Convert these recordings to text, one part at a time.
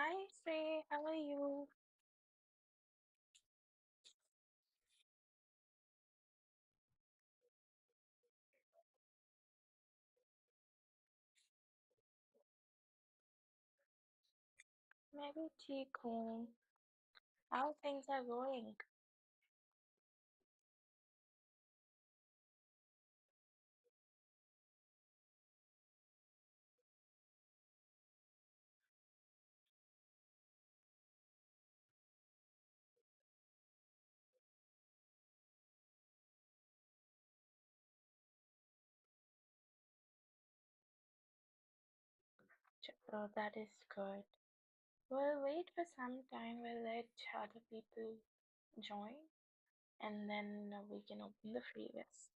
Hi, Frey. How are you? Maybe ठीक हूँ. How things are going? Oh, that is good. We'll wait for some time. We'll let other people join, and then we can open the free list.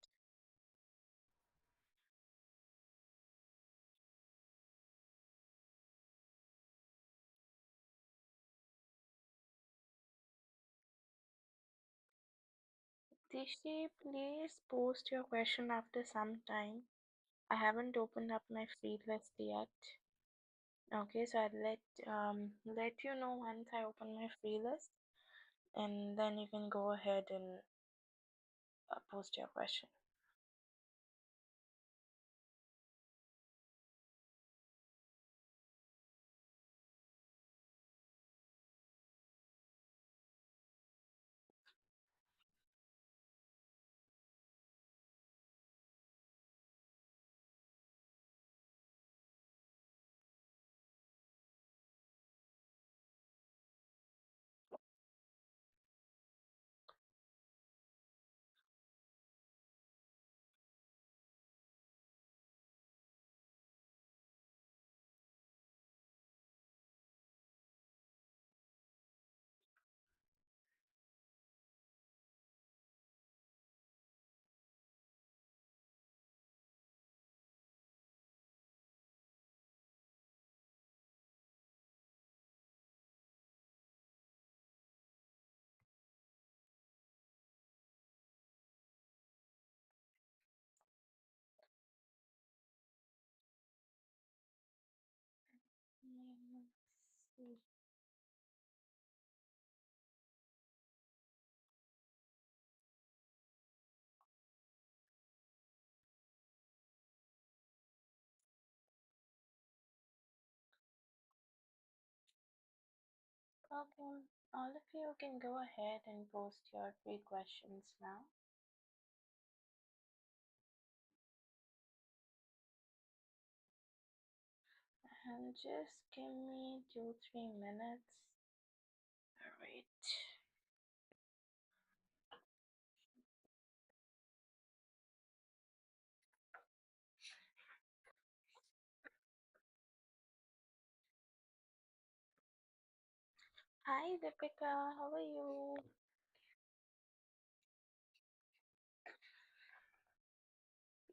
Dishi, please post your question after some time. I haven't opened up my free list yet. Okay, so I'll let you know once I open my free list, and then you can go ahead and post your question. Let's see. Okay, all of you can go ahead and post your three questions now. And just give me 2-3 minutes. Alright. Hi, Deepika. How are you?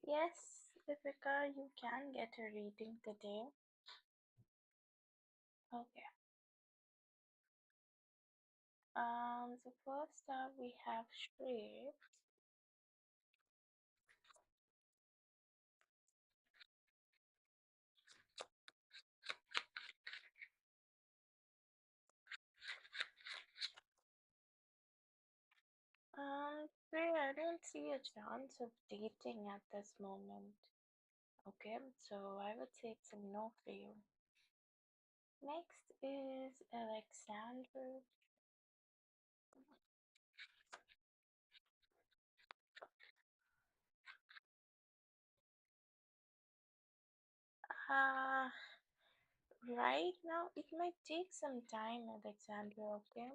Yes, Deepika, you can get a reading today. Okay. So first up we have Shri. Shri, I don't see a chance of dating at this moment. Okay, so I would say it's a no for you. Next is Alexander. Uh, right now, it might take some time, Alexander, okay?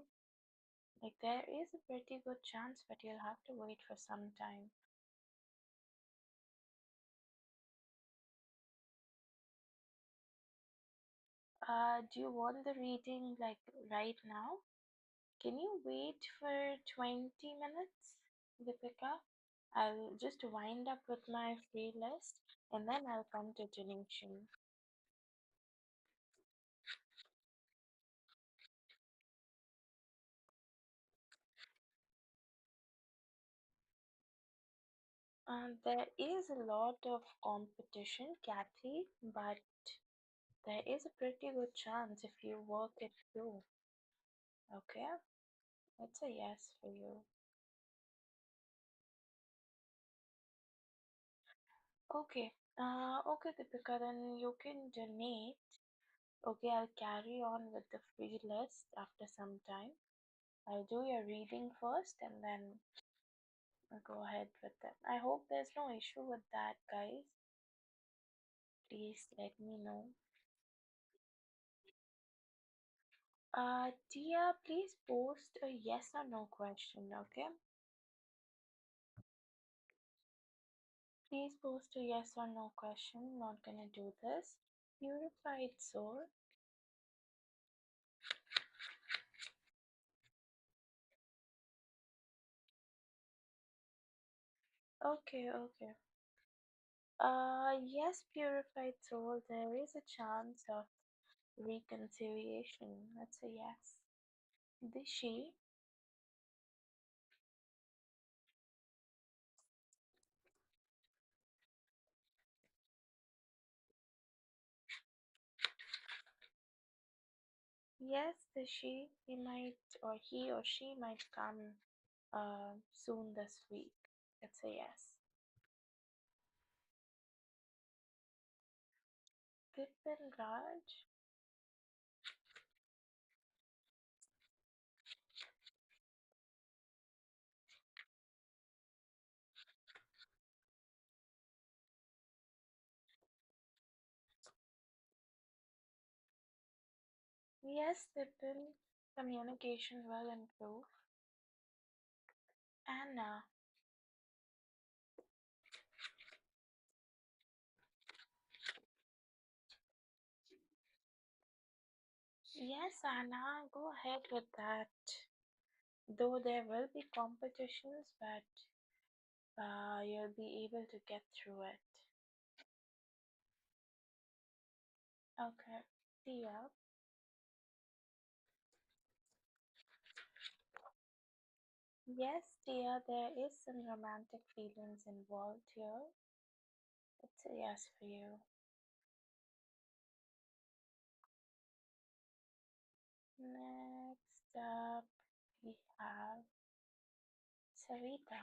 Like, there is a pretty good chance, but you'll have to wait for some time. Do you want the reading, like, right now? Can you wait for 20 minutes, Deepika? I'll just wind up with my free list, and then I'll come to Janishan. There is a lot of competition, Kathy, but There is a pretty good chance if you work it through. Okay? It's a yes for you. Okay. Okay, Deepika, then you can donate. Okay, I'll carry on with the free list after some time. I'll do your reading first and then I'll go ahead with it. I hope there's no issue with that, guys. Please let me know. Tia, please post a yes or no question, okay? Please post a yes or no question. Not gonna do this. Purified soul. Okay, okay. Yes, purified soul, there is a chance of reconciliation. That's a yes. Dishi, yes, Dishi, he might or he or she might come soon this week. It's a yes. Vipin Raj, yes, Vipin, communication will improve. Anna, yes, Anna, go ahead with that. Though there will be competitions, but you'll be able to get through it. Okay. Tia. Yes, Tia, there is some romantic feelings involved here. It's a yes for you. Next up, we have Savita.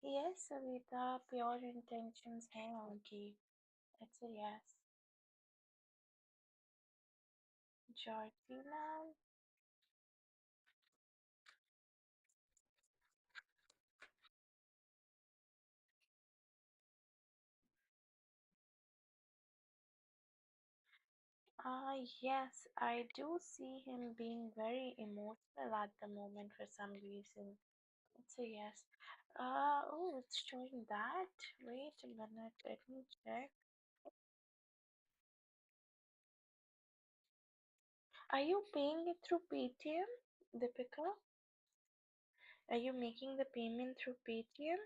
Yes, Savita, pure intentions हैं उनकी. It's a yes. Georgina. Yes, I do see him being very emotional at the moment for some reason. It's a yes. Oh, it's showing that. Wait a minute, let me check. Are you paying it through Paytm, Deepika? Are you making the payment through Paytm?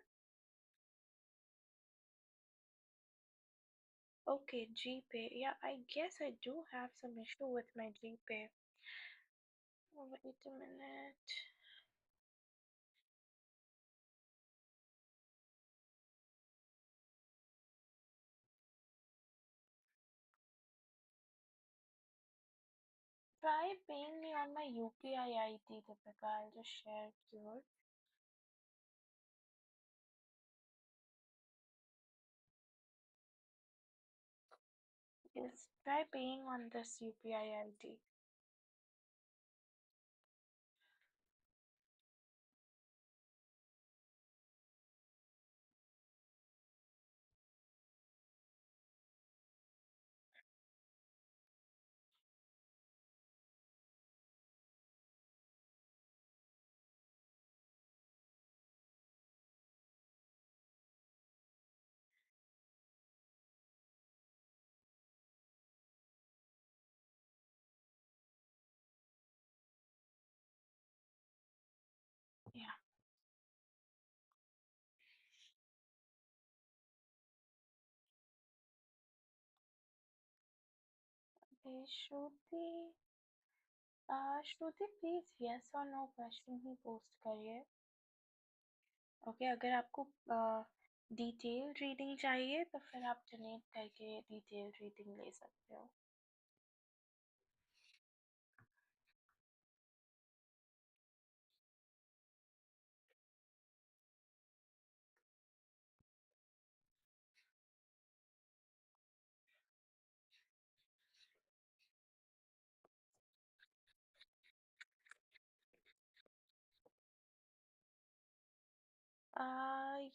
Okay, GPay. Yeah, I guess I do have some issue with my GPay. Oh, wait a minute. Try paying me on my UPI ID, Deepika. I'll just share it here. Yes, try paying on this UPI ID. Yeah. Okay, Shruti. Shruti, please, yes or no question he post करिए. Okay, अगर आपको detail reading चाहिए तो फिर आप donate करके detail reading ले सकते हो।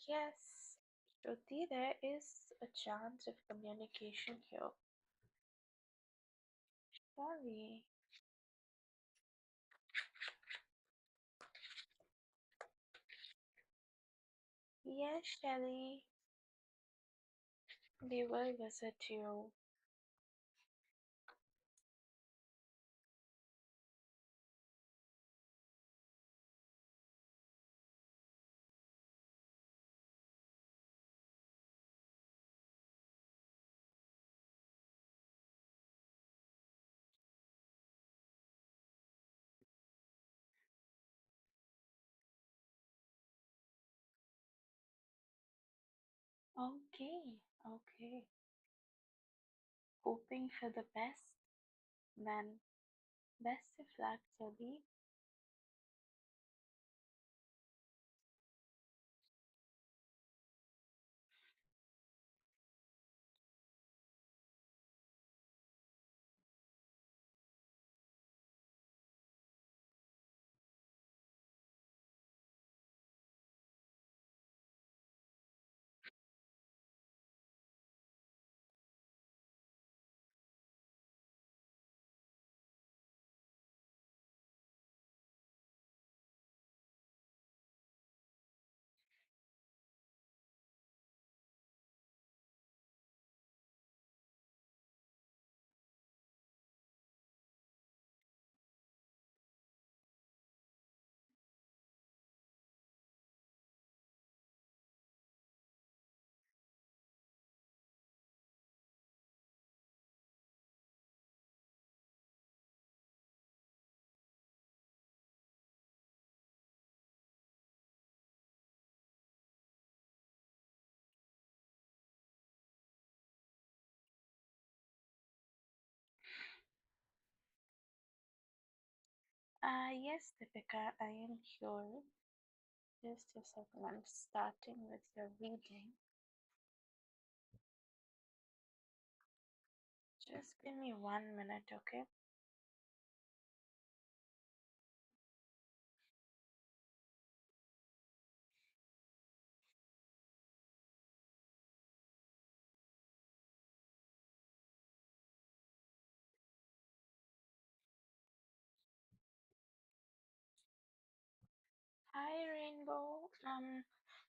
Yes, Shruti, there is a chance of communication here. Sorry. Yes, Shelley, they will visit you. Okay, okay. Hoping for the best, then best of luck, Shelley. Yes, Deepika, I am here. Just a second, I'm starting with your reading. Just give me 1 minute, okay? Hi, Rainbow.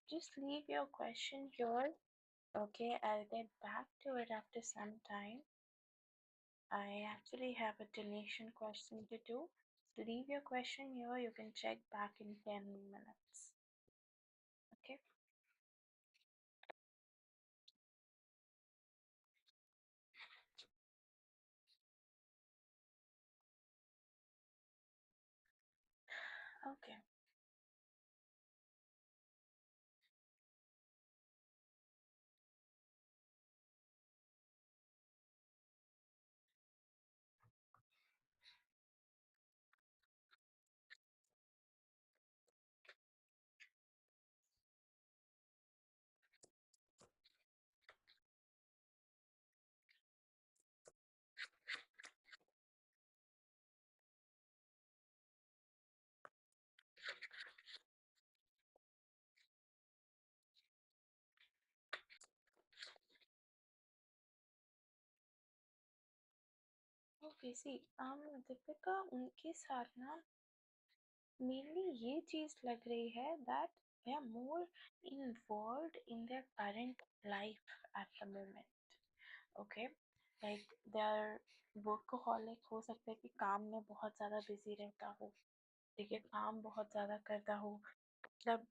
Just leave your question here. Okay, I'll get back to it after some time. I actually have a donation question to do. So leave your question here. You can check back in 10 minutes. Okay? Okay. Okay, see, Deepika उनके साथ ना mainly ये चीज लग रही है that they are more involved in their current life at the moment. Okay, like they are workaholic, हो सकता है कि काम में बहुत ज़्यादा बिजी रहता हो, ठीक है, काम बहुत ज़्यादा करता हो, मतलब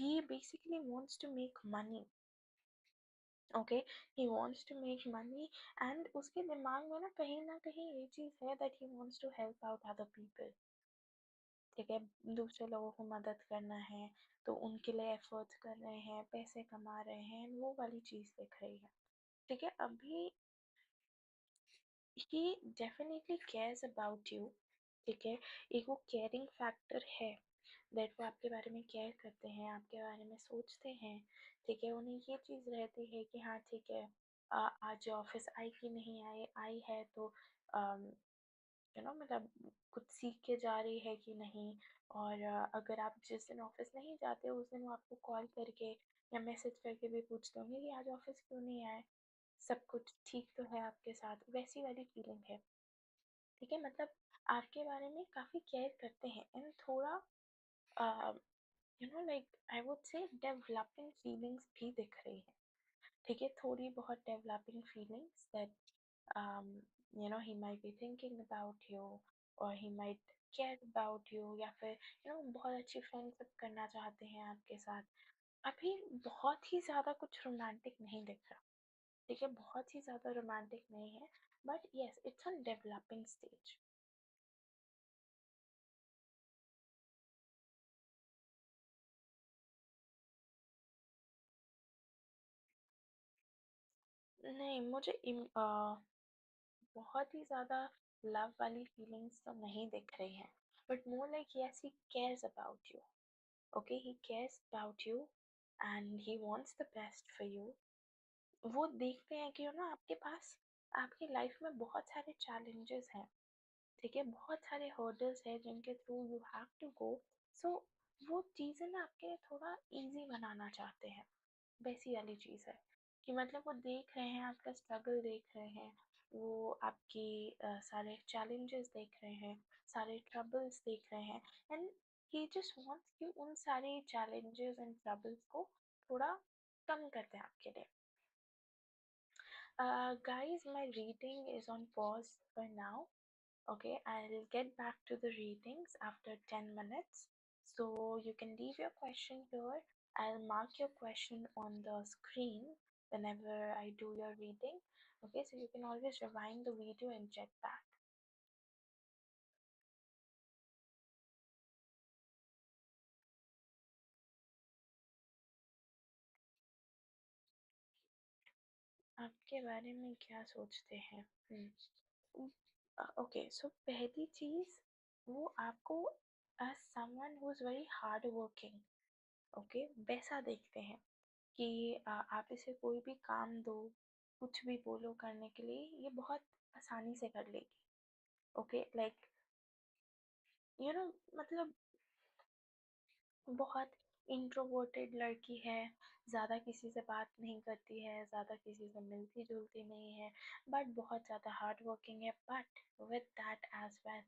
he basically wants to make money. Okay, he wants to make money and उसके दिमाग में ना कहीं ये चीज़ है that he wants to help out other people. ठीक है, दूसरे लोगों को मदद करना है तो उनके लिए एफर्ट्स कर रहे हैं, पैसे कमा रहे हैं, वो वाली चीज़ दिख रही है। ठीक है, अभी he definitely cares about you। ठीक है, एक वो केयरिंग फैक्टर है, दैट वो आपके बारे में केयर करते हैं, आपके बारे में सोचते हैं। ठीक है, उन्हें ये चीज़ रहती है कि हाँ ठीक है, आज ऑफिस आई कि नहीं आई, आई है तो मतलब कुछ सीख के जा रही है कि नहीं। और अगर आप जिस दिन ऑफिस नहीं जाते उस दिन वो आपको कॉल करके या मैसेज करके भी पूछते होंगे कि आज ऑफिस क्यों नहीं आए, सब कुछ ठीक तो है आपके साथ, वैसी वाली फीलिंग है। ठीक है, मतलब आपके बारे में काफ़ी केयर करते हैं एंड थोड़ा like I would say developing feelings भी दिख रही है। ठीक है, थोड़ी बहुत developing feelings that he might be thinking about you or he might care about you, या फिर बहुत अच्छी फ्रेंडशिप करना चाहते हैं आपके साथ। अभी बहुत ही ज़्यादा कुछ रोमांटिक नहीं दिख रहा। ठीक है, बहुत ही ज़्यादा रोमांटिक नहीं है, but yes it's on developing stage. नहीं, मुझे बहुत ही ज़्यादा लव वाली फीलिंग्स तो नहीं दिख रही हैं, but more like yes he cares about you. Okay, he cares about you and he wants the best for you. वो देखते हैं कि आपके पास, आपकी लाइफ में बहुत सारे चैलेंजेस हैं। ठीक है, बहुत सारे हर्डल्स हैं जिनके through you have to go. So वो चीज़ें ना आपके लिए थोड़ा इजी बनाना चाहते हैं, वैसी वाली चीज़ है कि मतलब वो देख रहे हैं, आपका स्ट्रगल देख रहे हैं, वो आपकी सारे चैलेंजेस देख रहे हैं, सारे ट्रबल्स देख रहे हैं एंड ही जस्ट वांट्स कि उन सारे चैलेंजेस एंड ट्रबल्स को थोड़ा कम कर दें आपके लिए। Guys, my reading is on pause for now. Okay, I'll get back to the readings after 10 minutes. So you can leave your question here. I'll mark your question on the screen whenever I do your reading. Okay, so you can always rewind the video and check back. आपके बारे में क्या सोचते हैं? Okay, so पहली चीज वो आपको as someone who is very hard working, okay, वैसा देखते हैं कि आप इसे कोई भी काम दो, कुछ भी बोलो करने के लिए, ये बहुत आसानी से कर लेगी। ओके, लाइक मतलब बहुत इंट्रोवर्टेड लड़की है, ज़्यादा किसी से बात नहीं करती है, ज़्यादा किसी से मिलती जुलती नहीं है, बट बहुत ज़्यादा हार्ड वर्किंग है। But with that as well,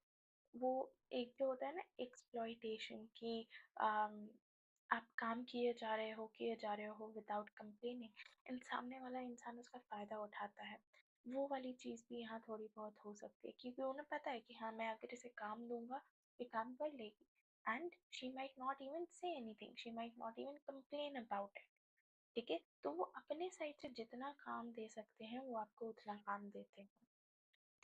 वो एक जो होता है ना एक्सप्लॉइटेशन की, आप काम किए जा रहे हो विदाउट कंप्लेनिंग एंड सामने वाला इंसान उसका फ़ायदा उठाता है, वो वाली चीज़ भी यहाँ थोड़ी बहुत हो सकती है क्योंकि उन्हें पता है कि हाँ मैं अगर इसे काम दूंगा ये काम कर लेगी and she might not even say anything, she might not even complain about it. ठीक है, तो वो अपने साइड से जितना काम दे सकते हैं वो आपको उतना काम देते हैं।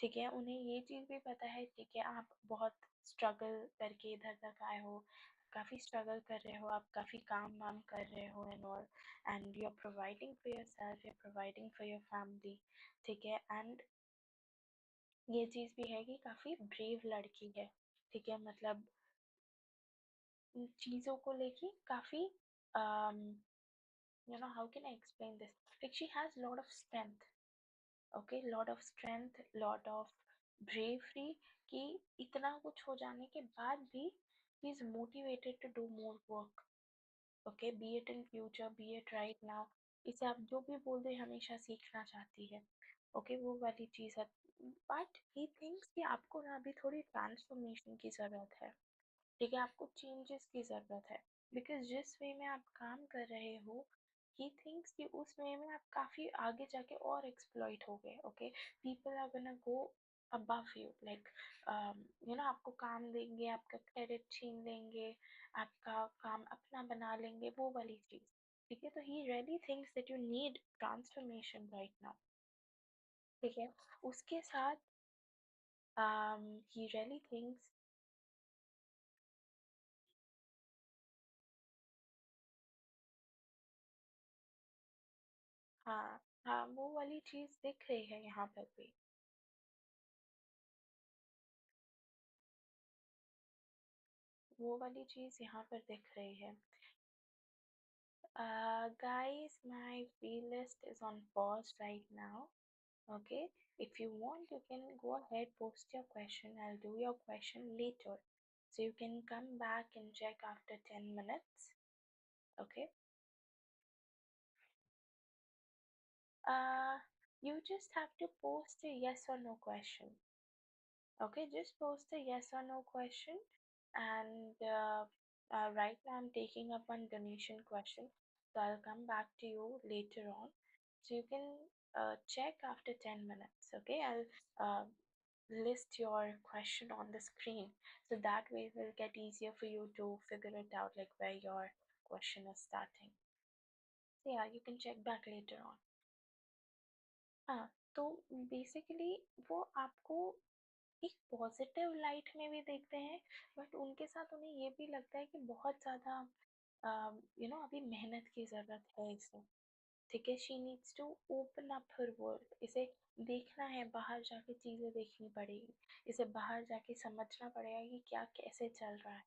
ठीक है, उन्हें ये चीज़ भी पता है, ठीक है आप बहुत स्ट्रगल करके इधर तक आए हो, काफ़ी स्ट्रगल कर रहे हो, आप काफ़ी काम वाम कर रहे हो and all, and you are providing for yourself, you are providing for your family. ठीक है, एंड ये चीज़ भी है कि काफ़ी ब्रेव लड़की है। ठीक है, मतलब चीज़ों को लेके काफ़ी how can I explain this, like she has lot of strength। Okay, lot of strength, lot of bravery, कि इतना कुछ हो जाने के बाद भी he is motivated to do more work. Okay, be it in future, be it right now, इसे आप जो भी बोल दे हमेशा सीखना चाहती है। ओके, वो वाली चीज़ है। बट ही थिंक्स कि आपको ना अभी थोड़ी ट्रांसफॉर्मेशन की ज़रूरत है। ठीक है, आपको चेंजेस की ज़रूरत है, बिकॉज जिस वे में आप काम कर रहे हो ही थिंक्स कि उस वे में आप काफ़ी आगे जाके और एक्सप्लॉइट हो गए। Okay, people are gonna go above you, like आपको काम देंगे, आपका क्रेडिट छीन लेंगे, आपका काम अपना बना लेंगे, वो वाली चीज़। ठीक है, तो he really thinks that you need transformation right now. ठीक है, उसके साथ ही रियली थिंक्स हाँ हाँ, वो वाली चीज दिख रही है यहाँ पर भी। वो वाली चीज यहाँ पर दिख रही है। Guys, my free list is on pause right now. Okay, if you want, you can go ahead, post your question. I'll do your question later. So you can come back and check after 10 minutes. Okay. Uh, you just have to post a yes or no question. Okay, just post a yes or no question. And right now I'm taking up one donation question. So I'll come back to you later on. So you can check after 10 minutes. Okay, I'll list your question on the screen. So that way it will get easier for you to figure it out, like where your question is starting. So yeah, you can check back later on. हाँ, तो basically वो आपको एक positive light में भी देखते हैं, but उनके साथ उन्हें ये भी लगता है कि बहुत ज़्यादा अभी मेहनत की ज़रूरत है इसे। ठीक है, she needs to open up her world. इसे देखना है, बाहर जाके चीज़ें देखनी पड़ेगी, इसे बाहर जाके समझना पड़ेगा कि क्या कैसे चल रहा है।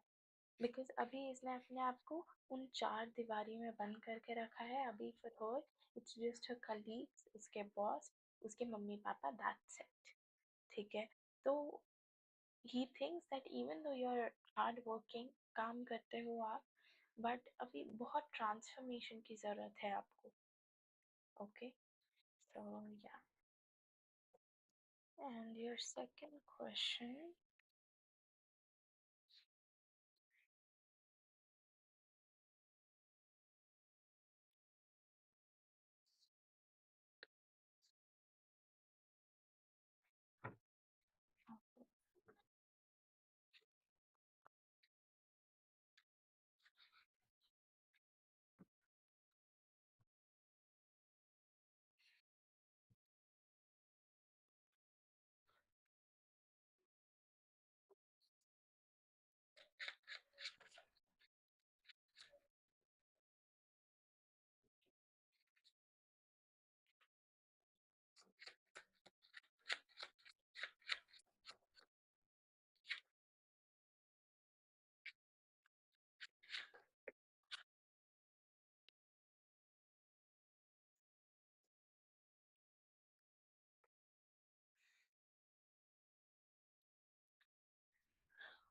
बिकॉज अभी इसने अपने आप को उन चार दीवारी में बंद करके रखा है। अभी for her it's just her colleagues, उसके बॉस, उसके मम्मी पापा, दैट्स इट। ठीक है, तो he thinks that even though you are hard working, काम करते हो आप, बट अभी बहुत ट्रांसफॉर्मेशन की ज़रूरत है आपको। ओके, सो या, and your second question.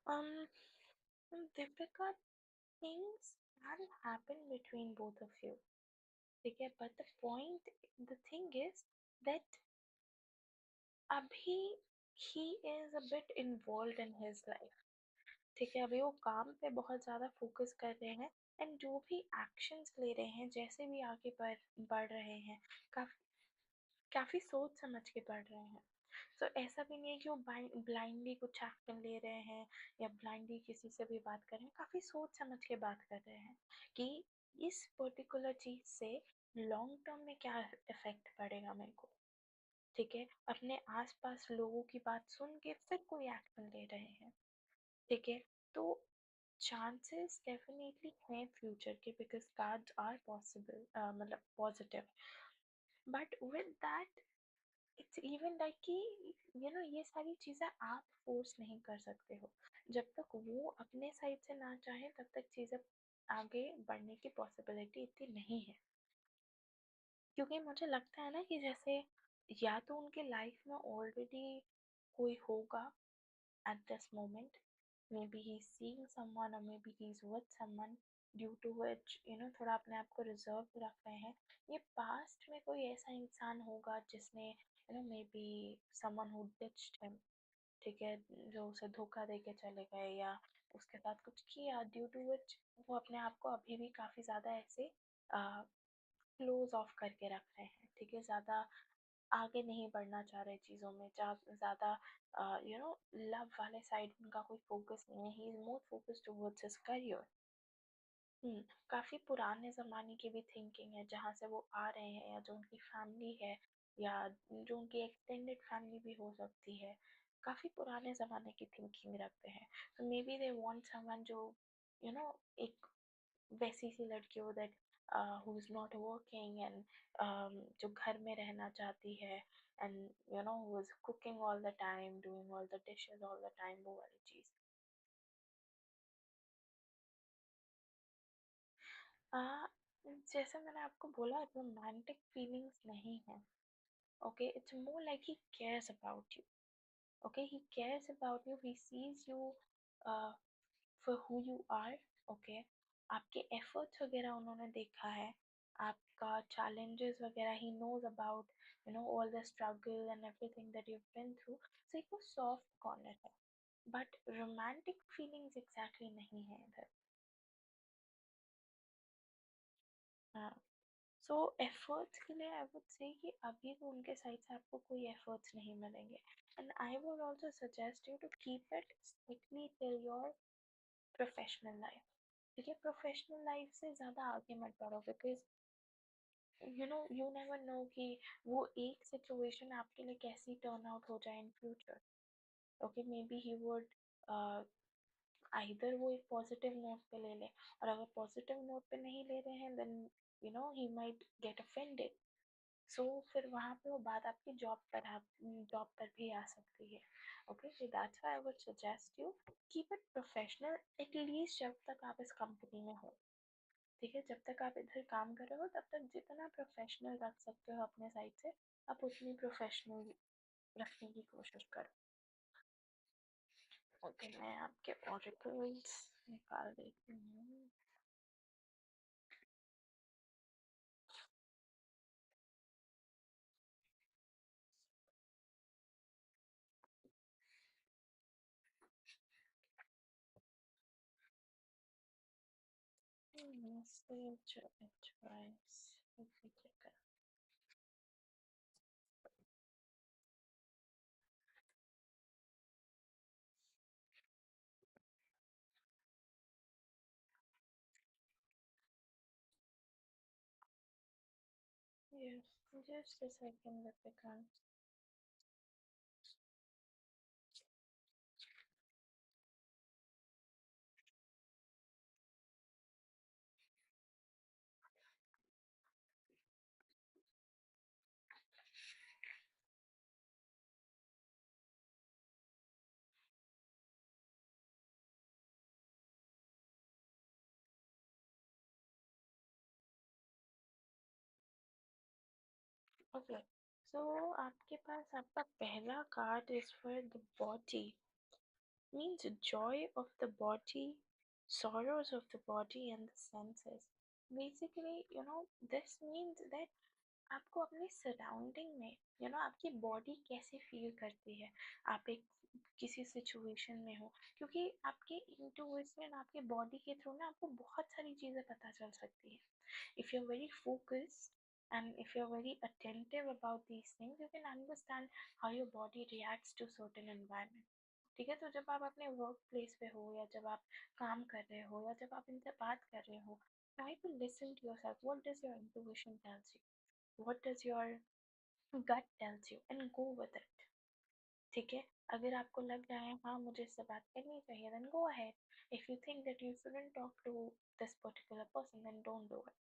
um Deepika, things can happen between both of you. ठीक है, but the thing is that अभी he is a bit involved in his life. ठीक है, अभी वो काम पे बहुत ज़्यादा फोकस कर रहे हैं, एंड जो भी एक्शंस ले रहे हैं, जैसे भी आगे बढ़ रहे हैं, काफ़ी काफ़ी सोच समझ के बढ़ रहे हैं। तो ऐसा भी नहीं है कि वो ब्लाइंडली कुछ एक्शन ले रहे हैं या ब्लाइंडली किसी से भी बात कर रहे हैं। काफ़ी सोच समझ के बात कर रहे हैं कि इस पर्टिकुलर चीज़ से लॉन्ग टर्म में क्या इफेक्ट पड़ेगा मेरे को। ठीक है, अपने आसपास लोगों की बात सुन के फिर कोई एक्शन ले रहे हैं। ठीक है, तो चांसेस डेफिनेटली हैं फ्यूचर के, बिकॉज कार्ड्स आर पॉसिबल, मतलब positive, but with that it's even like कि ये सारी चीज़ें आप फोर्स नहीं कर सकते हो। जब तक वो अपने साइड से ना चाहे तब तक चीज़ें आगे बढ़ने की पॉसिबिलिटी इतनी नहीं है। क्योंकि मुझे लगता है ना कि जैसे या तो उनके लाइफ में ऑलरेडी कोई होगा at this moment. Maybe he's seeing someone or maybe he's with someone due to which थोड़ा अपने आप को रिजर्व रख रहे हैं। ये पास्ट में कोई ऐसा इंसान होगा जिसने may be someone who ditched him. ठीक है, जो उसे धोखा दे के चले गए या उसके साथ कुछ किया, ड्यू टू विच वो अपने आप को अभी भी काफ़ी ज़्यादा ऐसे क्लोज ऑफ करके रख रहे हैं। ठीक है, ज़्यादा आगे नहीं बढ़ना चाह रहे चीज़ों में, ज़्यादा लव वाले साइड उनका कोई फोकस नहीं है। He is more focused towards his career. काफ़ी पुराने ज़माने की भी थिंकिंग है जहाँ से वो आ रहे हैं, या जो उनकी फैमिली है, या जो उनकी एक्सटेंडेड फैमिली भी हो सकती है, काफ़ी पुराने ज़माने की थिंकिंग रखते हैं। तो may be they want someone जो एक वैसी सी लड़की हो that who is not working and जो घर में रहना चाहती है and who is cooking all the time, doing all the dishes all the time, वो वाली चीज. आ, जैसे मैंने आपको बोला रोमांटिक फीलिंग्स नहीं है. Okay, it's more like he cares about you. Okay, he cares about you, he sees you uh, for who you are. Okay, आपके efforts वगैरह उन्होंने देखा है, आपका challenges वगैरह, he knows about all the struggle and everything that you've been through, so एक वो soft corner है, but romantic feelings exactly नहीं है इधर. हाँ. सो एफर्ट्स के लिए आई वुड से कि अभी तो उनके साइड से आपको कोई एफर्ट्स नहीं मिलेंगे. And I would also suggest you to keep it strictly till your professional life. ठीक है, प्रोफेशनल लाइफ से ज़्यादा आगे मत बढ़ो, बिकॉज यू नेवर नो कि वो एक सिचुएशन आपके लिए कैसी टर्न आउट हो जाए in future. Okay, may be he would either वो एक पॉजिटिव नोट पे ले ले, और अगर पॉजिटिव नोट पे नहीं ले रहे हैं then he might get offended. So फिर वहाँ पे वो बात आपकी जॉब पर भी आ सकती है. Okay, so that's why I would suggest you keep it professional at least जब तक आप इस कंपनी में हो. ठीक है, जब तक आप इधर काम कर रहे हो तब तक जितना प्रोफेशनल रख सकते हो अपने साइड से आप उतनी प्रोफेशनल रखने की कोशिश करो. ओके, मैं आपके ऑरिकल्स निकाल देती हूँ. Message advice. Yes, just a second, let me come. Okay, so आपके पास आपका पहला card is for the body. Means joy of the body, sorrows of the body and the senses. Basically, this means that आपको अपने surrounding में आपकी body कैसे feel करती है. आप एक किसी सिचुएशन में हो, क्योंकि आपके इंट्यूशन आपके बॉडी के थ्रू ना आपको बहुत सारी चीज़ें पता चल सकती है. If you're very focused and if you're very attentive about these things, you can understand how your body reacts to certain environment. ठीक है, तो जब आप अपने वर्क प्लेस पे हो या जब आप काम कर रहे हो या जब आप इनसे बात कर रहे हो, try to listen to yourself. What does your intuition tells you? What does your gut tells you? And go with it. ठीक है, अगर आपको लग रहा है हाँ मुझे इससे बात करनी चाहिए, then go ahead. If you think that you shouldn't talk to this particular person, then don't do it.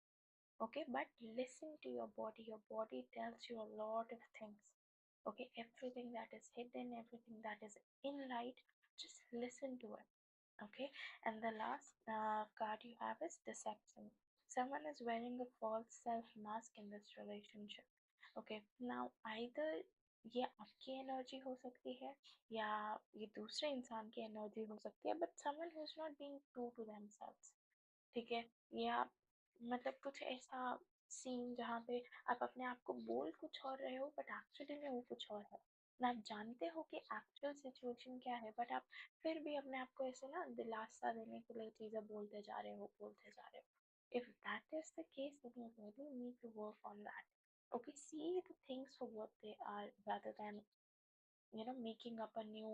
Okay, but listen to your body. Your body tells you a lot of things. Okay, everything that is hidden, everything that is in light, just listen to it. Okay, and the last card you have is deception. Someone is wearing a false self mask in this relationship. Okay, now either ये आपकी energy हो सकती है या ये दूसरे इंसान की एनर्जी हो सकती है, but someone who is not being true to themselves. ठीक है, या मतलब कुछ ऐसा सीन जहाँ पे आप अपने आप को बोल कुछ और रहे हो बट एक्चुअली में वो कुछ और है. ना आप जानते हो कि एक्चुअल सिचुएशन क्या है, बट आप फिर भी अपने आप को ऐसे ना दिलासा देने के लिए चीज़ें बोलते जा रहे हो. If that is the case, then you really need to work on that. Okay, see the things for what they are rather than making up a new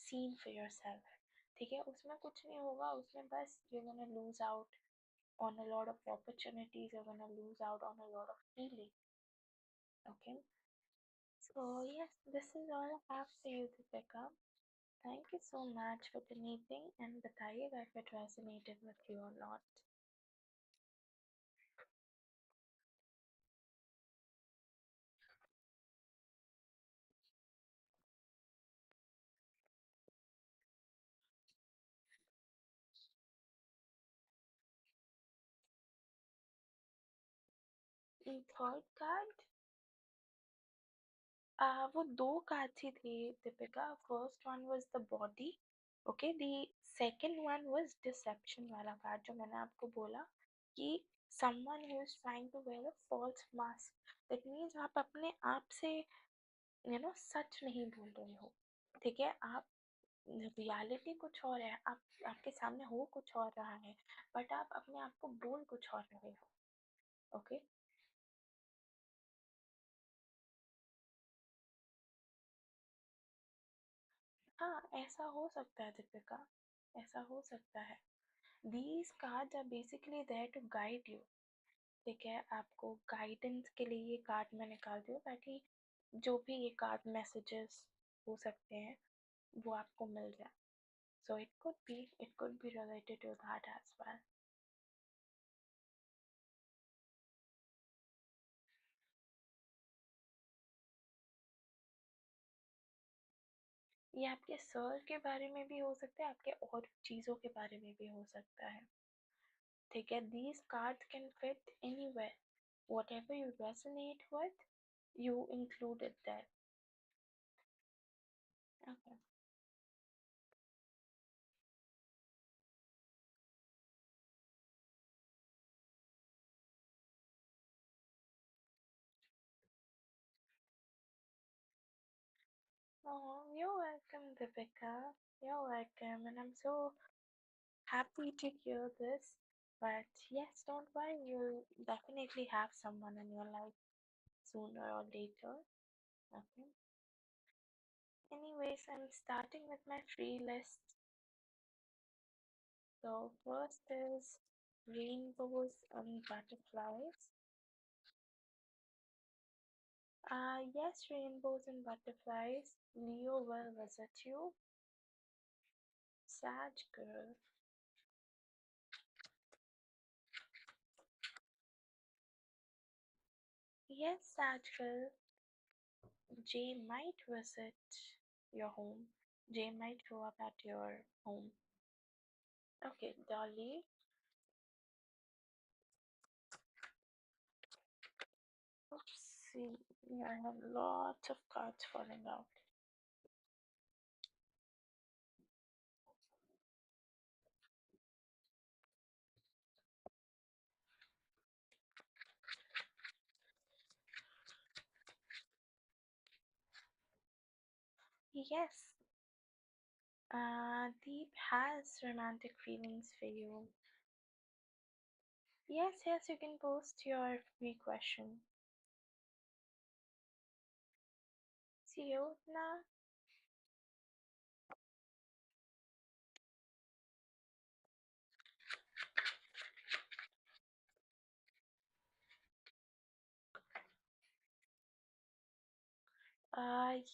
scene for yourself. ठीक है, उसमें कुछ नहीं होगा, उसमें बस you're gonna lose out on a lot of opportunities, you're gonna lose out on a lot of healing. Okay, so yes, this is all I have for you, Deepika. Thank you so much for the meeting and बताइएगा if it resonated with you or not. Third card वो दो cards ही थे Deepika. First one was the body. Okay, the second one was deception वाला card जो मैंने आपको बोला कि someone who is trying to wear a false mask. That means आप अपने आप से सच नहीं बोल रहे हो. ठीक है, आप रियलिटी कुछ और है, आप आपके सामने हो कुछ और रहा है, बट आप अपने आप को बोल कुछ और रहे हो. ओके. हाँ, ऐसा हो सकता है दीपिका, ऐसा हो सकता है. These cards are basically there to guide you. ठीक है, आपको गाइडेंस के लिए ये कार्ड मैं निकालती हूँ ताकि जो भी ये कार्ड मैसेजेस हो सकते हैं वो आपको मिल जाए. So it could be related to that as well. ये आपके सर के बारे में भी हो सकता है, आपके और चीज़ों के बारे में भी हो सकता है. ठीक है, these cards can fit anywhere. Whatever you resonate with, you include it there. Okay. Oh, you're welcome, Deepika. You're welcome, and I'm so happy to hear this. But yes, don't worry, you'll definitely have someone in your life sooner or later. Okay. Anyways, I'm starting with my free list. So first is rainbows and butterflies. Yes, rainbows and butterflies. Leo will visit you. Sag girl. Yes, Sag girl. Jay might visit your home. Jay might show up at your home. Okay, Dolly. Oopsie. Yeah, I have lots of cards falling out. Yes, Deep has romantic feelings for you. Yes, yes, you can post your free question. See you now.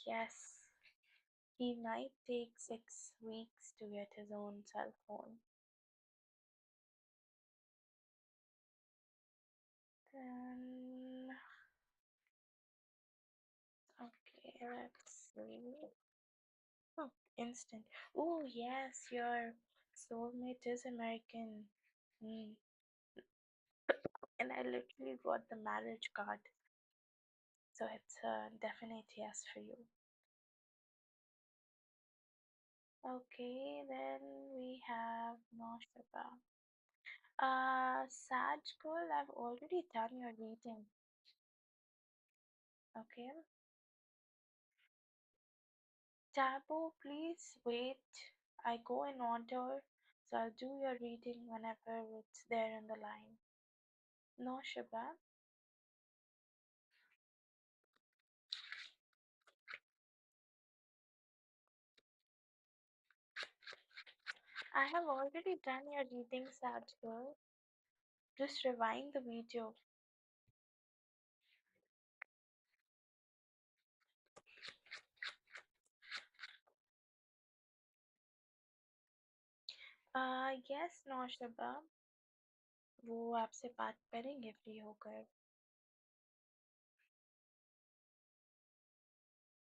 Yes. He might take 6 weeks to get his own cell phone. Then, okay, let's see. Oh, instant. Oh, yes, your soulmate is American. Hmm. And I literally got the marriage card. So it's a definite yes for you. Okay, then we have Noshaba. Sag girl, I've already done your reading. Okay. Tabo, please wait. I go in order, so I'll do your reading whenever it's there in the line. No, Shiba. I have already done your reading, Sag girl. Just rewind the video. Yes, no, Shiba. वो आपसे बात करेंगे free होकर.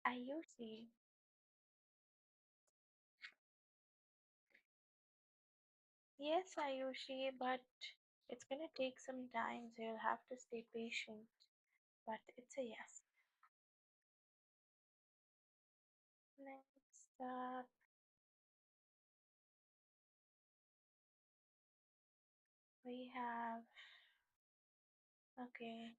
Ayushi. Yes, Ayushi, but it's gonna take some time, so you'll have to stay patient. but it's a yes. Next up, we have, okay,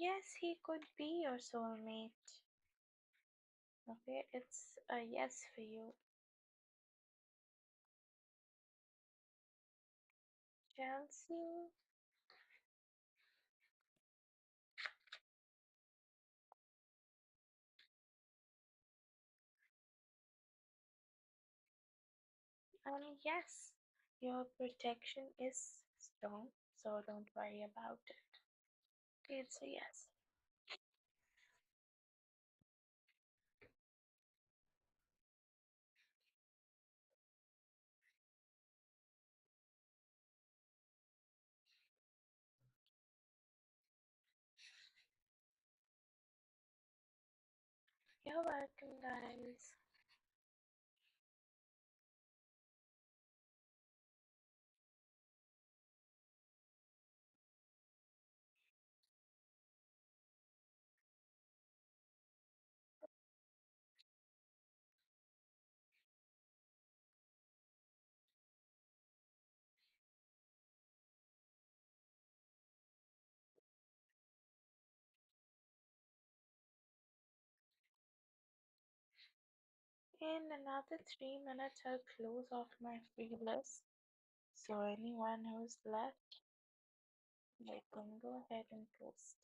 yes, he could be your soulmate. Okay, it's a yes for you. Chelsea, yes, your protection is strong, so don't worry about it. Okay, it's a yes. You're welcome, guys. In another 3 minutes, I'll close off my free list. So anyone who's left, they can go ahead and post.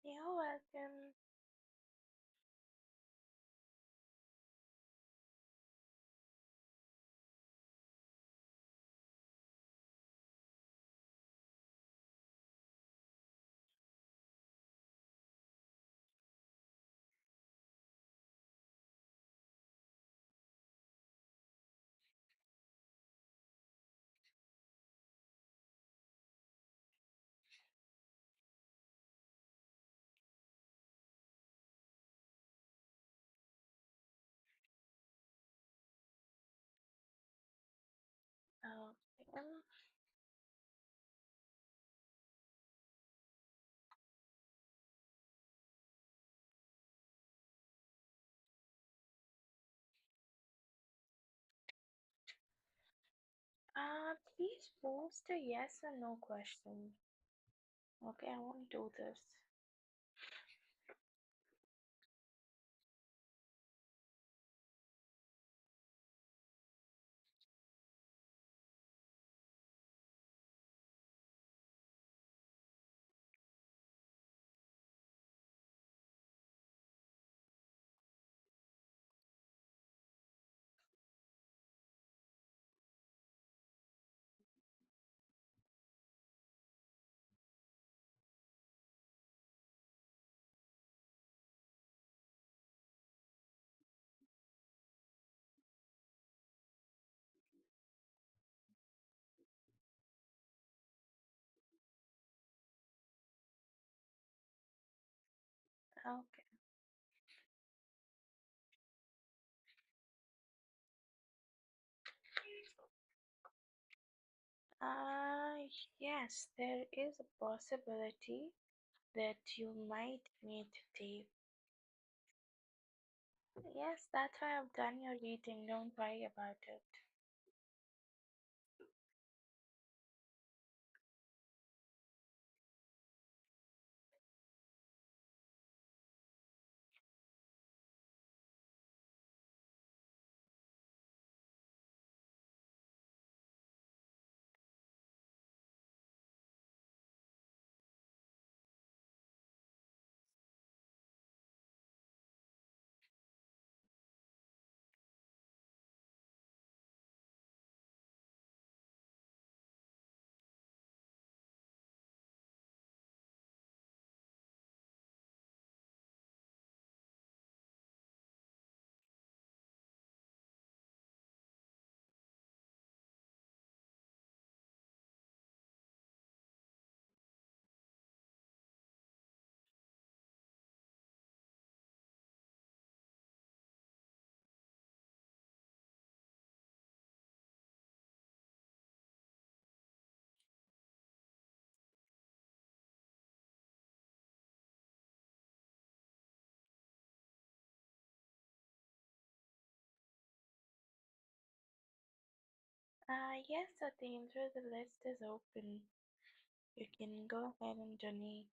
You're welcome. Okay. Please post a yes or no question. Okay, I won't do this. Okay. Uh, yes, there is a possibility that you might meet Dave. Yes, that's why I've done your reading. Don't worry about it. Yes, Satindra, the list is open. You can go ahead and donate.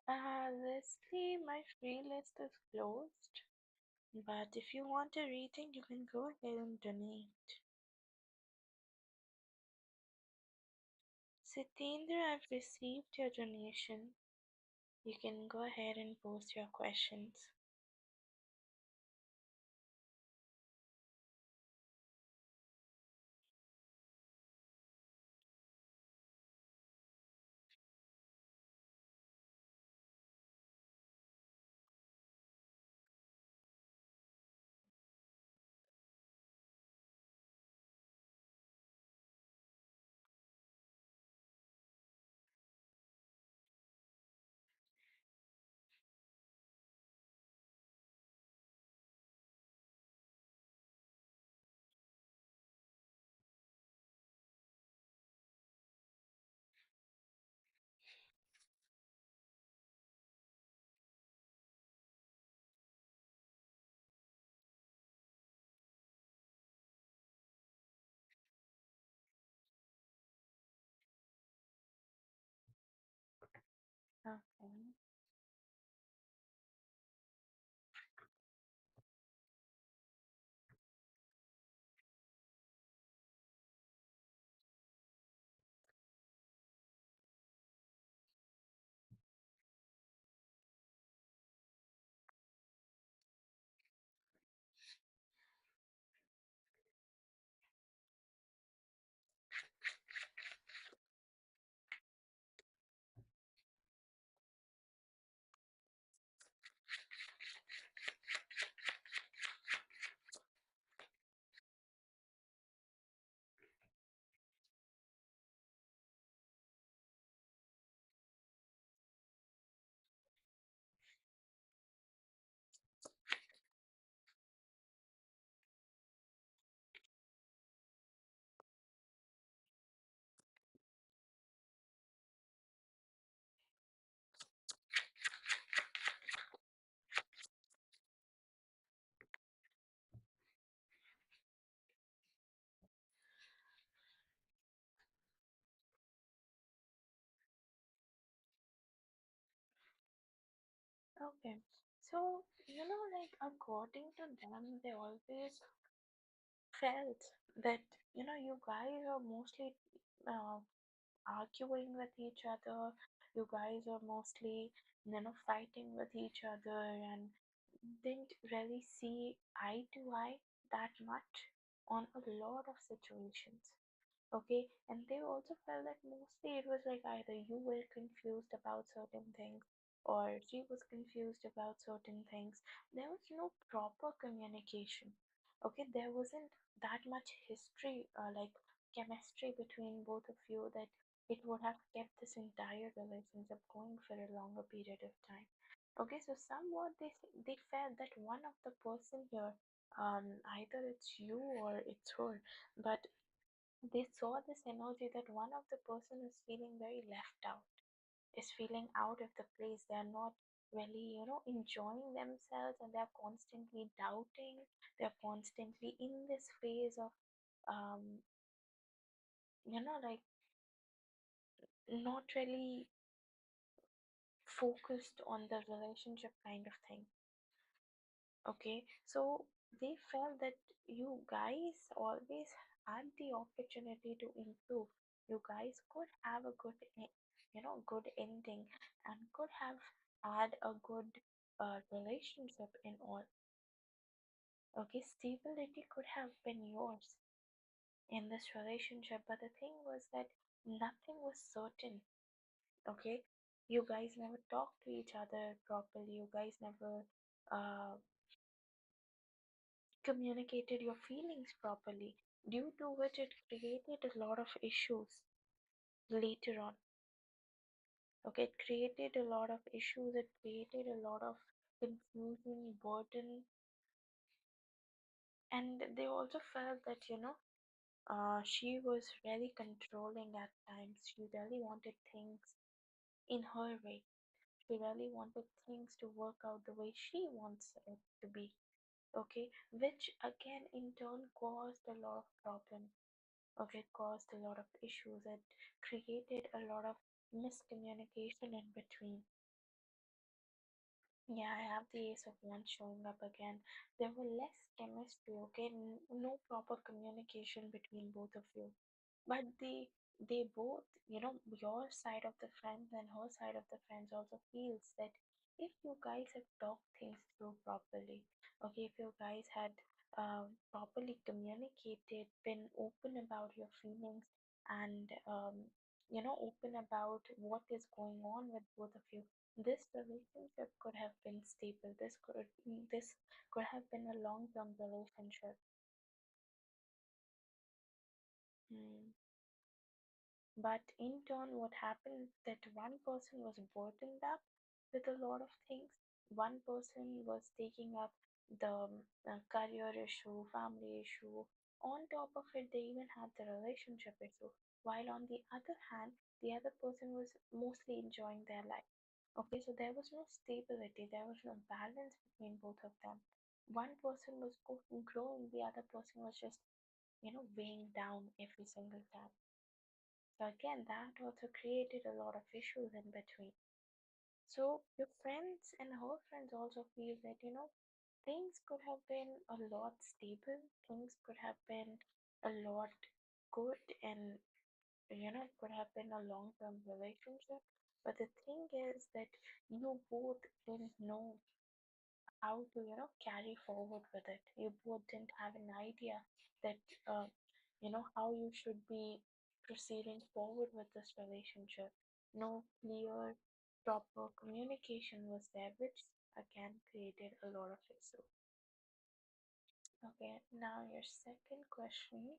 Leslie, my free list is closed. But if you want a reading, you can go ahead and donate. Sitendra, I've received your donation. You can go ahead and post your questions. Okay. Okay. So, like according to them, they always felt that, you guys are mostly uh, arguing with each other. You guys are mostly, fighting with each other and didn't really see eye to eye that much on a lot of situations. Okay, and they also felt that mostly it was like either you were confused about certain things or she was confused about certain things. There was no proper communication. Okay, there wasn't that much history, like chemistry between both of you, that it would have kept this entire relationship going for a longer period of time. Okay, so somewhat they felt that one of the person here, either it's you or it's her, but they saw this energy that one of the person is feeling very left out, is feeling out of the place. They are not really, enjoying themselves, and they're constantly doubting. They're constantly in this phase of, um, like not really focused on the relationship kind of thing. Okay, so they felt that you guys always had the opportunity to improve. You guys could have a good, good ending, and could have had a good relationship in all. Okay, stability could have been yours in this relationship, but the thing was that nothing was certain. Okay, you guys never talked to each other properly. You guys never uh, communicated your feelings properly, due to which it created a lot of issues later on. Okay, it created a lot of issues, it created a lot of confusion, burden, and they also felt that, she was really controlling at times. She really wanted things in her way. She really wanted things to work out the way she wants it to be. Okay, which again in turn caused a lot of problems. Okay, it caused a lot of issues. It created a lot of miscommunication in between. Yeah, I have the Ace of Wands showing up again. There were less chemistry, okay? No proper communication between both of you. But they both, your side of the friends and her side of the friends also feels that if you guys have talked things through properly, okay, if you guys had properly communicated, been open about your feelings, and open about what is going on with both of you, this relationship could have been stable. This could have been a long-term relationship. Hmm. But in turn, what happened that one person was burdened up with a lot of things. One person was taking up the career issue, family issue. On top of it, they even had the relationship issue. While on the other hand, the other person was mostly enjoying their life. Okay, so there was no stability, there was no balance between both of them. One person was growing, the other person was just, weighing down every single time. So again, that also created a lot of issues in between. So your friends and her friends also feel that, things could have been a lot stable, things could have been a lot good, and, could have been a long term relationship. But the thing is that you both didn't know how to, carry forward with it. You both didn't have an idea that, how you should be proceeding forward with this relationship. No clear, proper communication was there, which again created a lot of issue. Okay, now your second question.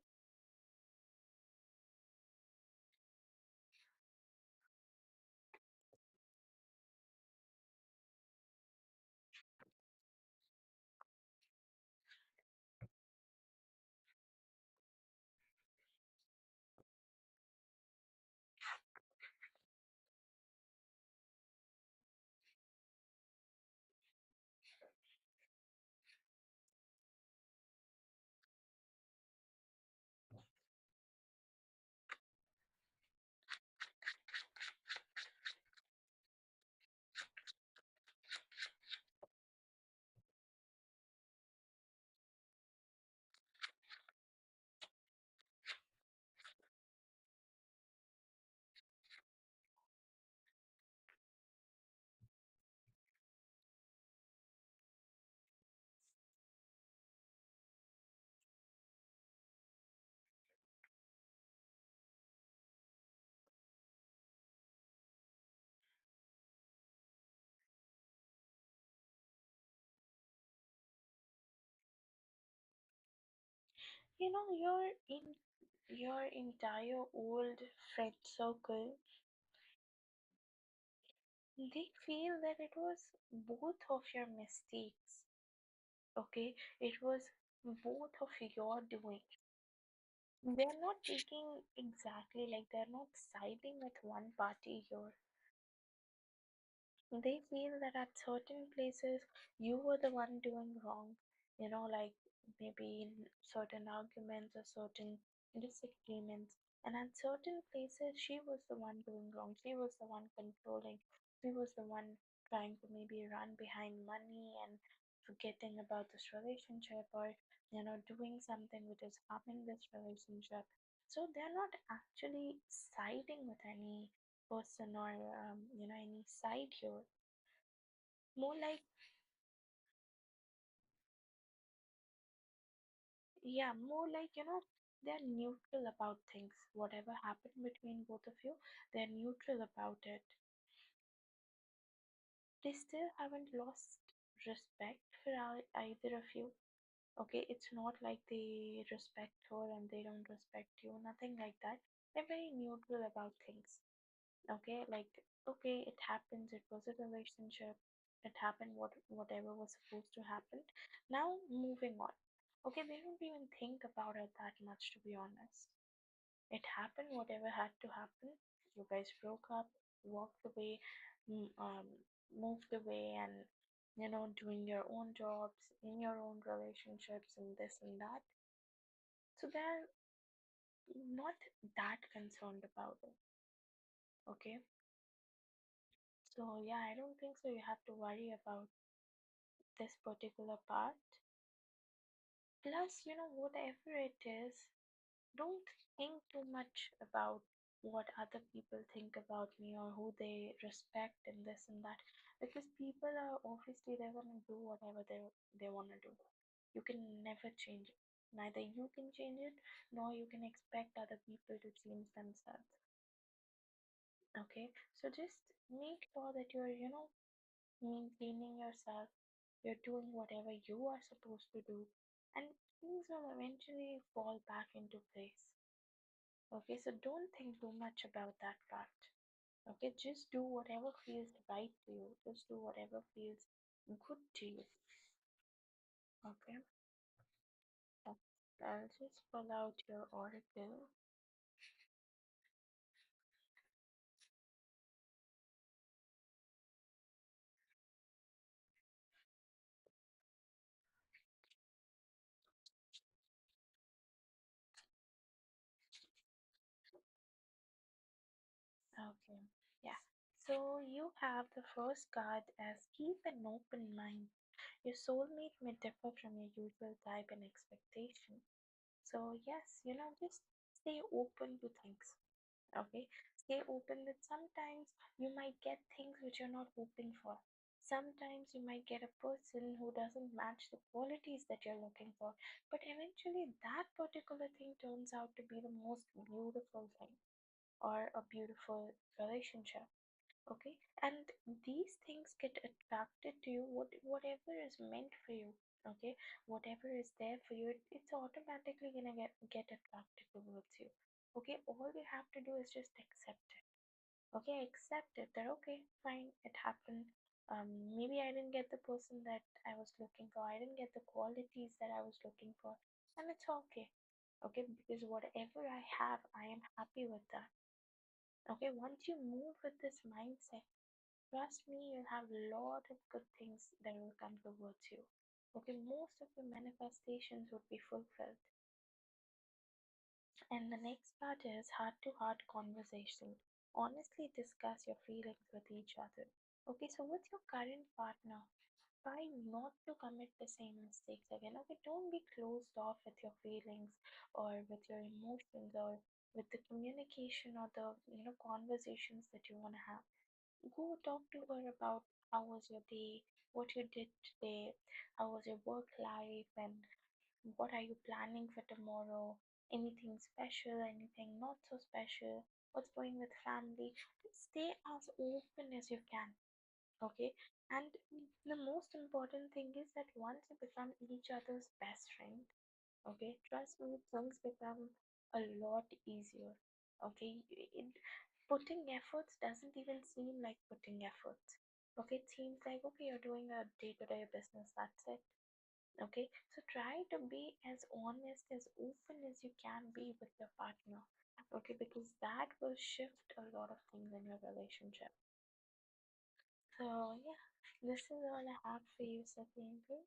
Your entire old friend circle, they feel that it was both of your mistakes. Okay, it was both of your doing. They're not taking exactly like they're not siding with one party here. They feel that at certain places you were the one doing wrong, like maybe in certain arguments or certain disagreements, and at certain places she was the one doing wrong, she was the one controlling, she was the one trying to maybe run behind money and forgetting about this relationship, or doing something which is harming this relationship. So they're not actually siding with any person or any side here. More like, yeah, more like, they're neutral about things. Whatever happened between both of you, they're neutral about it. They still haven't lost respect for either of you. Okay, it's not like they respect her and they don't respect you, nothing like that. They're very neutral about things. Okay, like, okay, it happens, it was a relationship, it happened, whatever was supposed to happen. Now moving on. Okay, they don't even think about it that much, to be honest. It happened, whatever had to happen. You guys broke up, walked away, moved away, and doing your own jobs, in your own relationships, and this and that. So they're not that concerned about it. Okay, so yeah, I don't think so. You have to worry about this particular part. Plus, whatever it is, Don't think too much about what other people think about me or who they respect and this and that, because people are obviously they're gonna do whatever they wanna do. You can never change it. Neither you can change it, nor you can expect other people to change themselves. Okay, so just make sure that you're, maintaining yourself, you're doing whatever you are supposed to do, and things will eventually fall back into place. Okay, so don't think too much about that part. Okay, just do whatever feels right to you, just do whatever feels good to you. Okay, Uh, I'll just pull out your oracle. Okay, yeah. So you have the first card as keep an open mind. Your soulmate may differ from your usual type and expectation. So yes, just stay open to things. Okay, stay open that sometimes you might get things which you're not hoping for. Sometimes you might get a person who doesn't match the qualities that you're looking for, but eventually that particular thing turns out to be the most beautiful thing or a beautiful relationship. Okay, and these things get attracted to you, whatever is meant for you. Okay, whatever is there for you, it's automatically gonna get attracted towards you. Okay, all you have to do is just accept it. Okay, accept it that okay, fine, it happened. Maybe I didn't get the person that I was looking for, I didn't get the qualities that I was looking for, and it's okay. Okay, because whatever I have, I am happy with that. Okay, once you move with this mindset, trust me, you'll have a lot of good things that will come towards you. Okay, most of your manifestations would be fulfilled. And the next part is heart to heart conversation. Honestly discuss your feelings with each other. Okay, so with your current partner, try not to commit the same mistakes again. Okay, don't be closed off with your feelings or with your emotions or with the communication or the conversations that you want to have. Go talk to her about how was your day, what you did today, how was your work life, and what are you planning for tomorrow? Anything special, anything not so special? What's going with family? Stay as open as you can, okay? And the most important thing is that once you become each other's best friend, okay, trust me, things become a lot easier. Okay, putting efforts doesn't even seem like putting efforts. Okay, it seems like okay, you're doing a day-to-day business, that's it. Okay, so try to be as honest, as open as you can be with your partner. Okay, because that will shift a lot of things in your relationship. So yeah, this is all I have for you, Satyendra.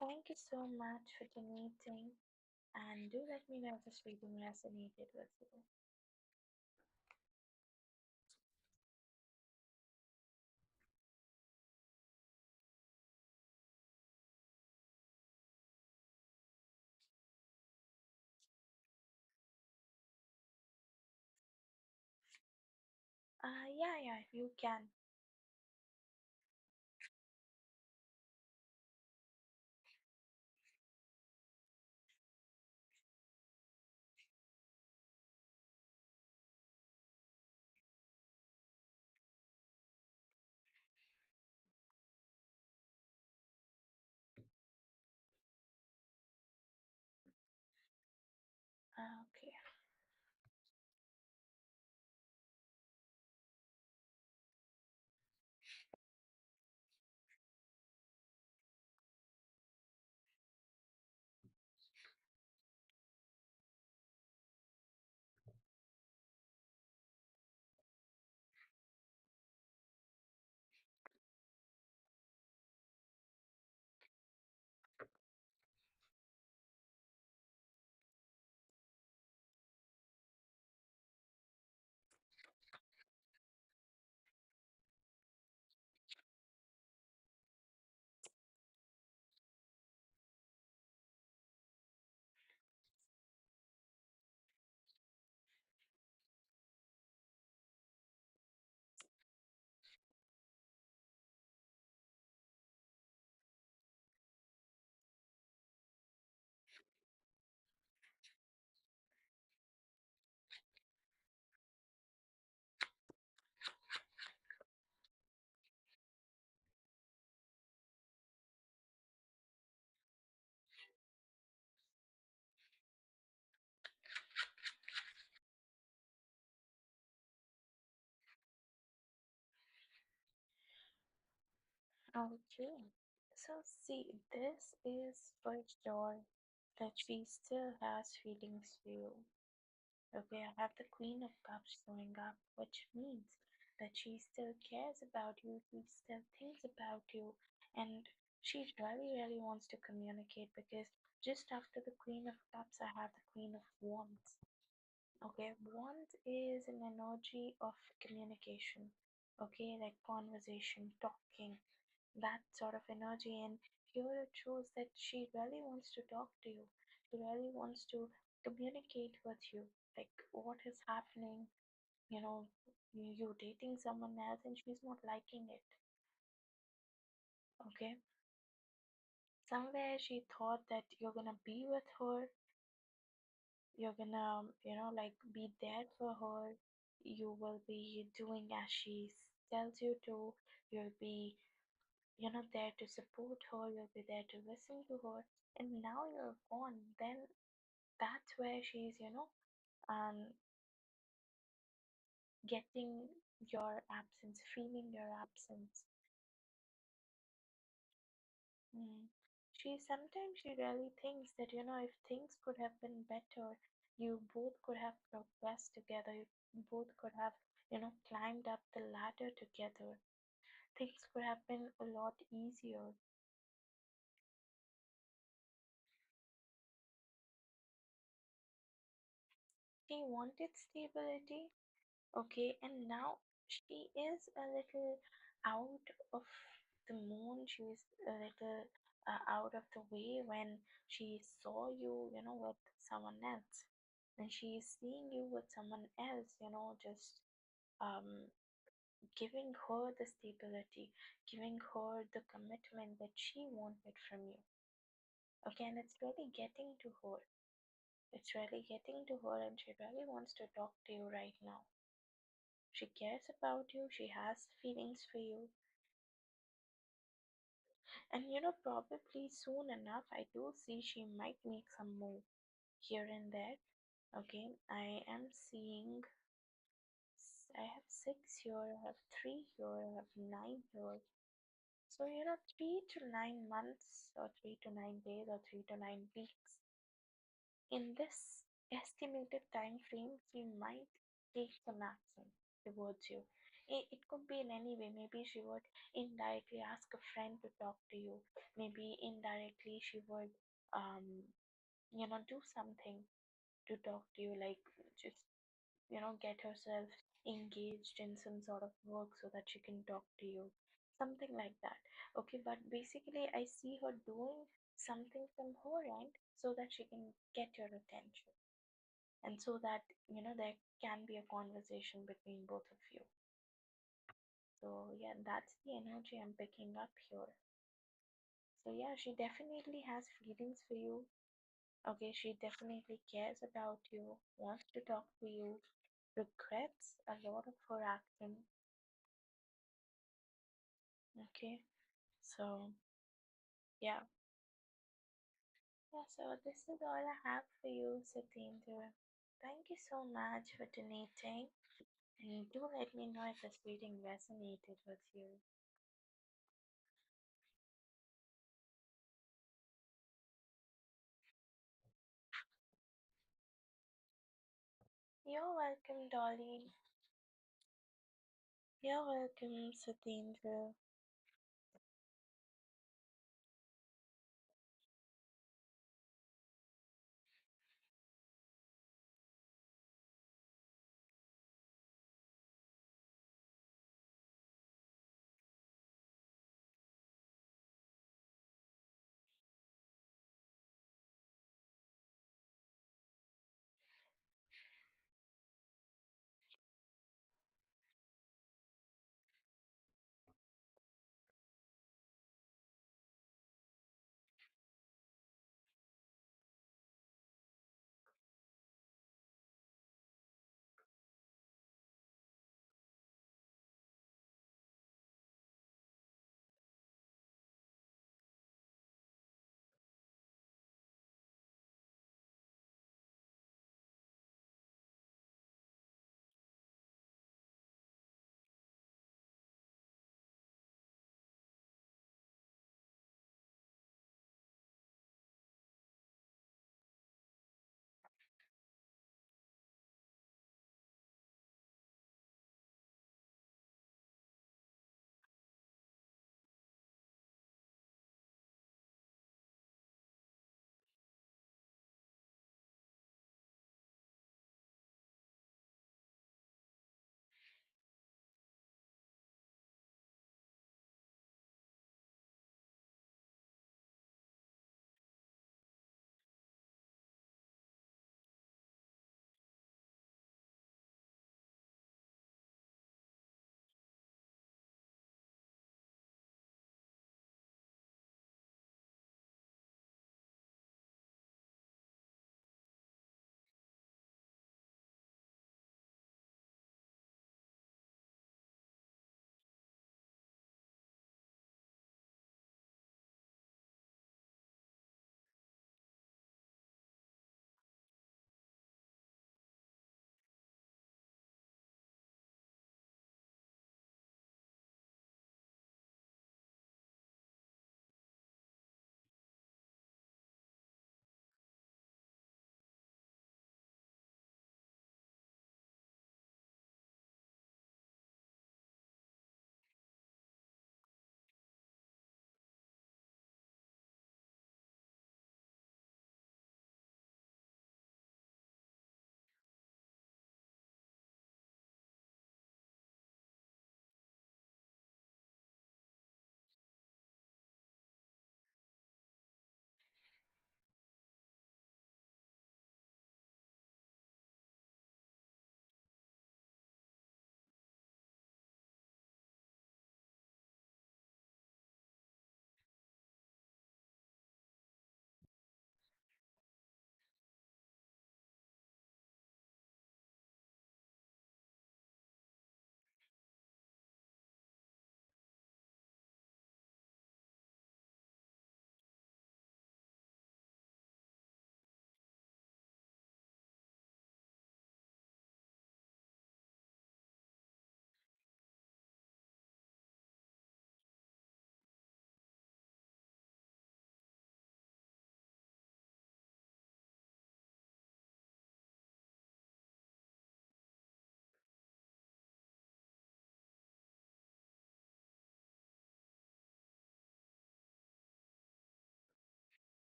Thank you so much for donating, and do let me know if this reading resonated with you. Yeah, yeah, you can. Okay. Okay. So see, this is for sure that she still has feelings for you. Okay, I have the Queen of Cups showing up, which means that she still cares about you, she still thinks about you, and she really, really wants to communicate because just after the Queen of Cups, I have the Queen of Wands. Okay, Wands is an energy of communication, okay, like conversation, talking, that sort of energy. And here it shows that she really wants to talk to you, she really wants to communicate with you, like what is happening, you know, you dating someone else and she's not liking it. Okay, somewhere she thought that you're gonna be with her, you're gonna, like be there for her, you will be doing as she tells you to, you'll be, there to support her, you'll be there to listen to her, and now you're gone, then that's where she's, um, getting your absence, feeling your absence. Mm. She really thinks that, if things could have been better, you both could have progressed together, you both could have, climbed up the ladder together. Things could have been a lot easier. She wanted stability, okay, and now she is a little out of the moon. She's a little out of the way when she saw you, with someone else. And she's seeing you with someone else, just um, giving her the stability, giving her the commitment that she wanted from you. Okay, and it's really getting to her. It's really getting to her, and she really wants to talk to you right now. She cares about you, she has feelings for you, and probably soon enough, I do see she might make some move here and there. Okay, I am seeing I have six here, I have three here, I have nine here. So, 3 to 9 months, or 3 to 9 days, or 3 to 9 weeks. In this estimated time frame, she might take some action towards you. It could be in any way. Maybe she would indirectly ask a friend to talk to you. Maybe indirectly she would, do something to talk to you, like just, get herself engaged in some sort of work so that she can talk to you. Something like that. Okay, but basically, I see her doing something from her end so that she can get your attention, and so that there can be a conversation between both of you. So yeah, that's the energy I'm picking up here. So yeah, she definitely has feelings for you. Okay, she definitely cares about you, wants to talk to you, regrets a lot of her action. Okay, so yeah. Yeah, so this is all I have for you, Satindra. Thank you so much for donating, and do let me know if this reading resonated with you. You're welcome, Dolly. You're welcome, Satindra.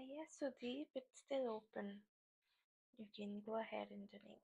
Yes, Sudeep, it's still open. You can go ahead and donate.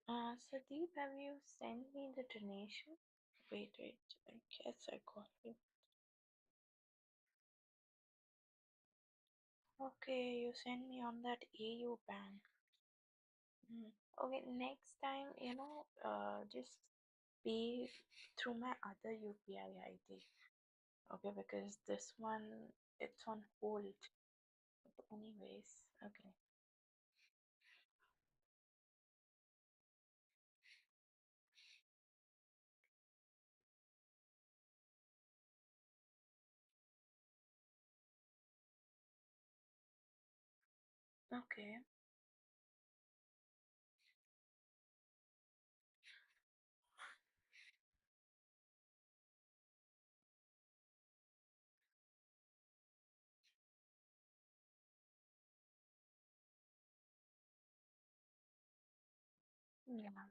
Sudeep, have you sent me the donation? Wait, wait. I guess I got it. Okay, you send me on that AU bank. Hmm. Okay, next time, just pay through my other UPI ID. Okay, because this one, it's on hold. Anyways, okay. Okay. Yeah.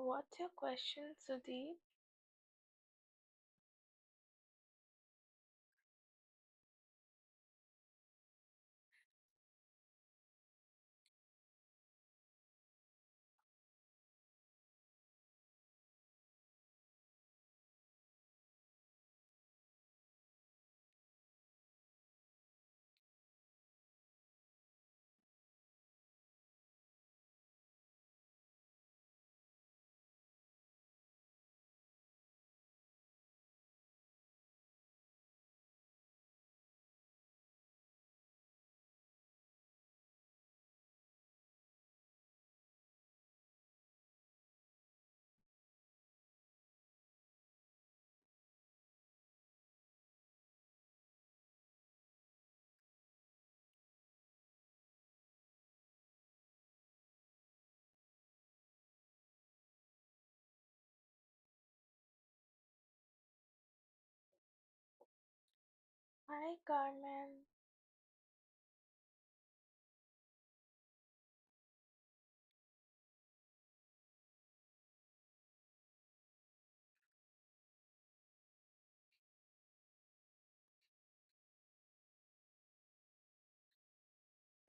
What's your question, Sudeep? Hi, Carmen.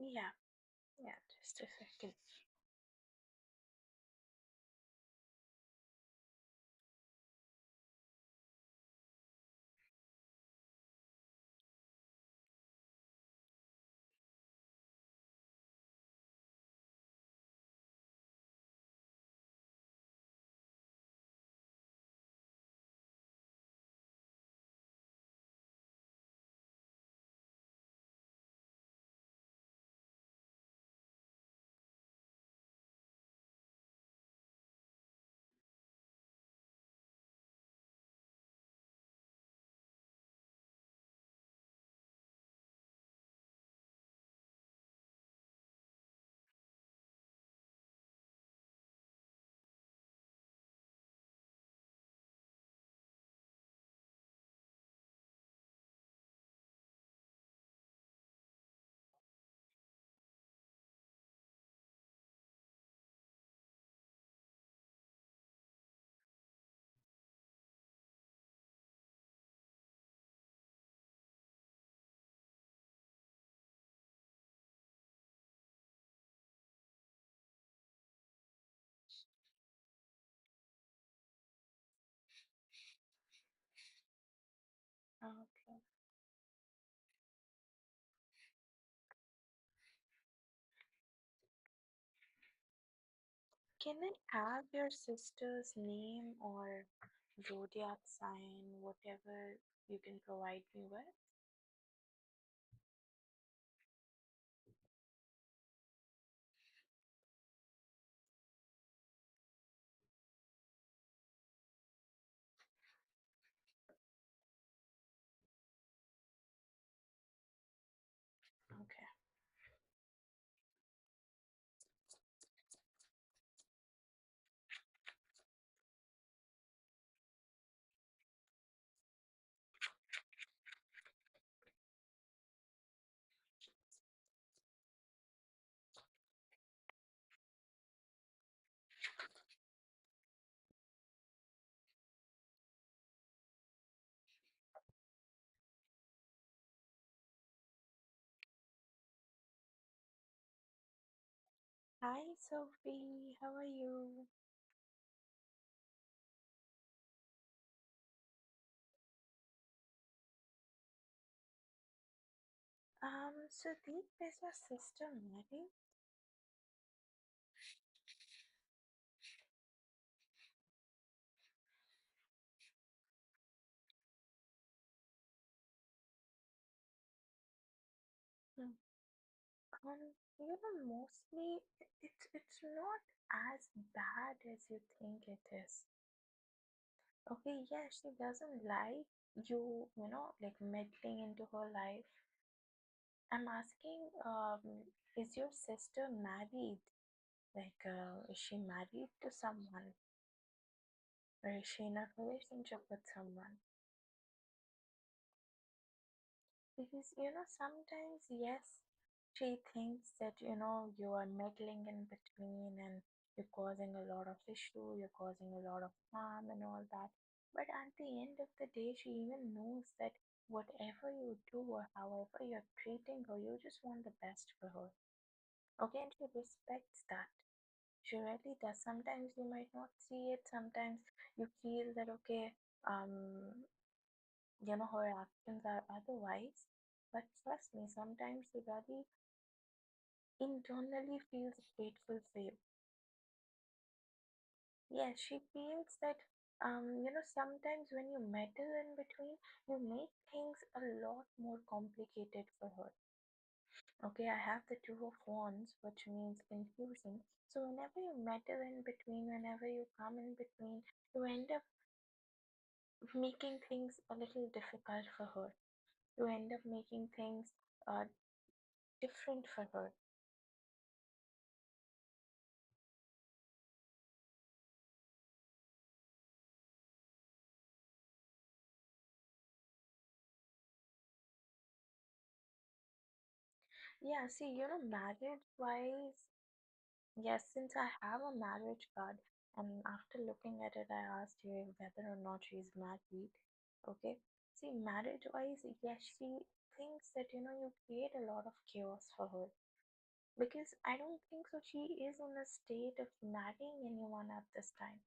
Yeah, yeah, just a second. Okay. Can I have your sister's name or zodiac sign, whatever you can provide me with? Okay. Hi, Sophie. How are you? Sudeep, is your sister married? Hmm. Mostly it's not as bad as you think it is. Okay, yeah, she doesn't like you, like meddling into her life. I'm asking, is your sister married? Like, is she married to someone? Or is she in a relationship with someone? Because, sometimes, yes, she thinks that, you are meddling in between and you're causing a lot of issue, you're causing a lot of harm and all that. But at the end of the day, she even knows that whatever you do or however you're treating her, you just want the best for her. Okay, and she respects that. She really does. Sometimes you might not see it, sometimes you feel that, okay, her actions are otherwise. But trust me, sometimes she really internally feels grateful for you. Yes, she feels that, sometimes when you meddle in between, you make things a lot more complicated for her. Okay, I have the Two of Wands, which means confusion. So whenever you meddle in between, whenever you come in between, you end up making things a little difficult for her. You end up making things uh, different for her. Yeah, see, marriage wise, yes, since I have a marriage card, and after looking at it, I asked you whether or not she's married. Okay. See, marriage wise, yes, she thinks that, you create a lot of chaos for her. Because I don't think so. She is in a state of marrying anyone at this time.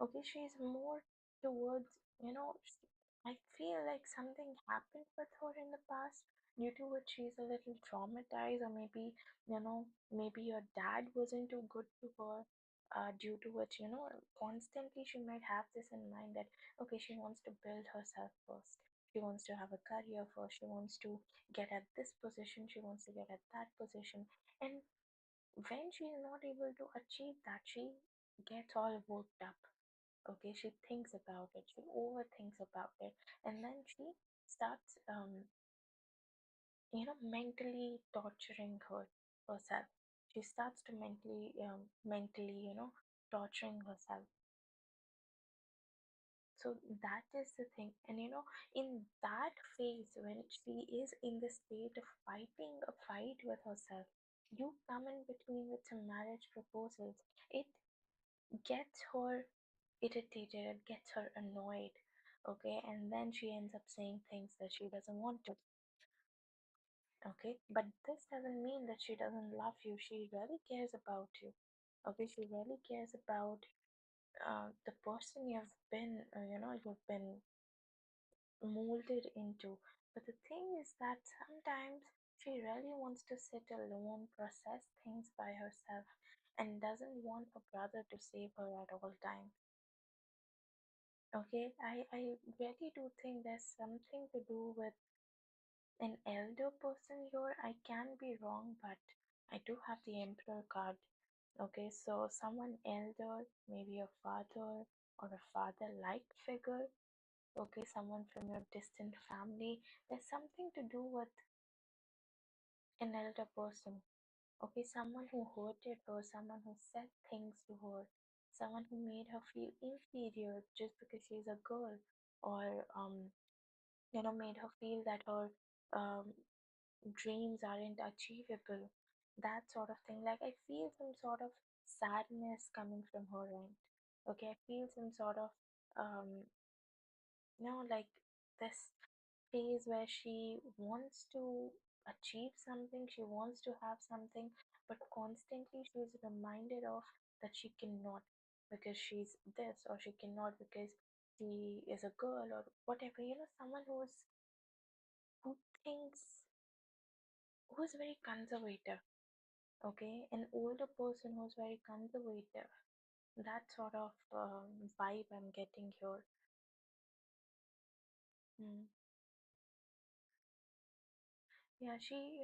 Okay, she's more towards, I feel like something happened with her in the past due to which she's a little traumatized, or maybe, maybe your dad wasn't too good to her, due to which, constantly she might have this in mind that, okay, she wants to build herself first. She wants to have a career first. She wants to get at this position. She wants to get at that position. And when she's not able to achieve that, she gets all worked up. Okay, she thinks about it, she overthinks about it, and then she starts, mentally torturing herself. She starts to mentally, torturing herself. So that is the thing. And in that phase, when she is in the state of fighting a fight with herself, you come in between with some marriage proposals. It gets her irritated, it gets her annoyed, okay, and then she ends up saying things that she doesn't want to, okay, but this doesn't mean that she doesn't love you. She really cares about you, okay, she really cares about the person you've been molded into. But the thing is that sometimes she really wants to sit alone, process things by herself, and doesn't want a brother to save her at all times. Okay, I really do think there's something to do with an elder person here. I can be wrong, but I do have the Emperor card. Okay, so someone elder, maybe a father or a father like figure. Okay, someone from your distant family. There's something to do with an elder person. Okay, someone who hurted her, someone who said things to her, someone who made her feel inferior just because she's a girl, or made her feel that her um, dreams aren't achievable, that sort of thing. Like, I feel some sort of sadness coming from her end. Okay, I feel some sort of, um, like this phase where she wants to achieve something, she wants to have something, but constantly she's reminded of that she cannot because she's this, or she cannot because she is a girl, or whatever. Someone who thinks, who's very conservative, okay, an older person who's very conservative. That sort of vibe I'm getting here. Mm. Yeah, she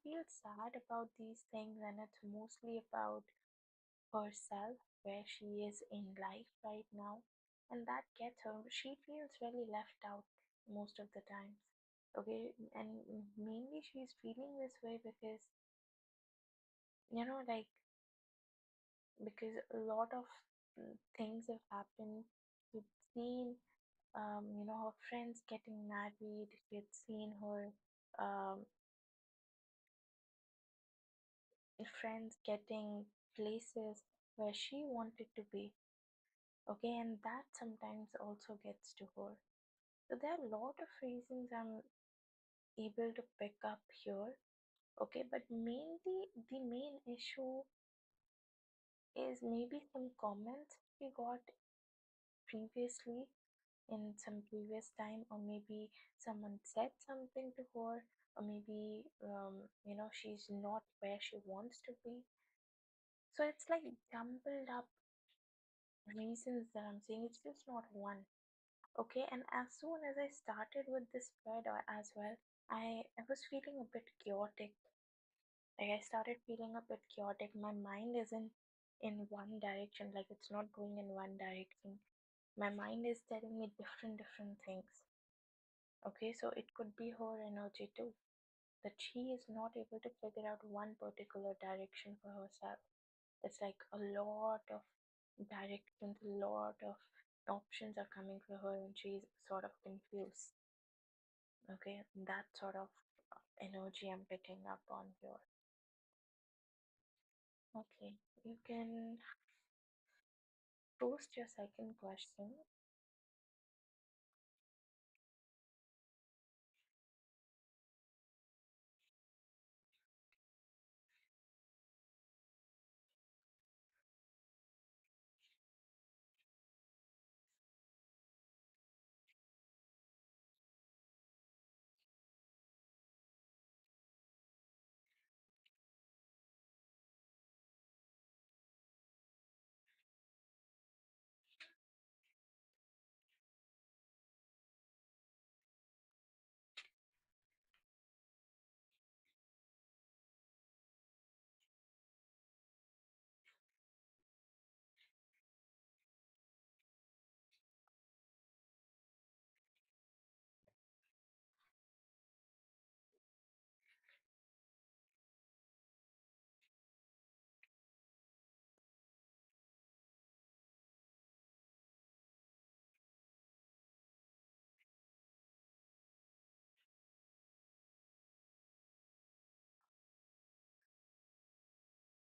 feels sad about these things, and it's mostly about herself, where she is in life right now, and that gets her. She feels really left out most of the times. Okay, and mainly she's feeling this way because, like, because a lot of things have happened. We've seen, her friends getting married. We've seen her friends getting places. where she wanted to be. Okay, and that sometimes also gets to her. So there are a lot of reasons I'm able to pick up here. Okay, but mainly the main issue is maybe some comments we got previously in some previous time, or maybe someone said something to her, or maybe she's not where she wants to be. So it's like jumbled up reasons that I'm saying, it's just not one. Okay, and as soon as I started with this spread as well, I was feeling a bit chaotic. Like I started feeling a bit chaotic. My mind isn't in one direction, like it's not going in one direction. My mind is telling me different things. Okay, so it could be her energy too, that she is not able to figure out one particular direction for herself. It's like a lot of directions, a lot of options are coming for her, and she's sort of confused. Okay, that sort of energy I'm picking up on here. Okay, you can post your second question.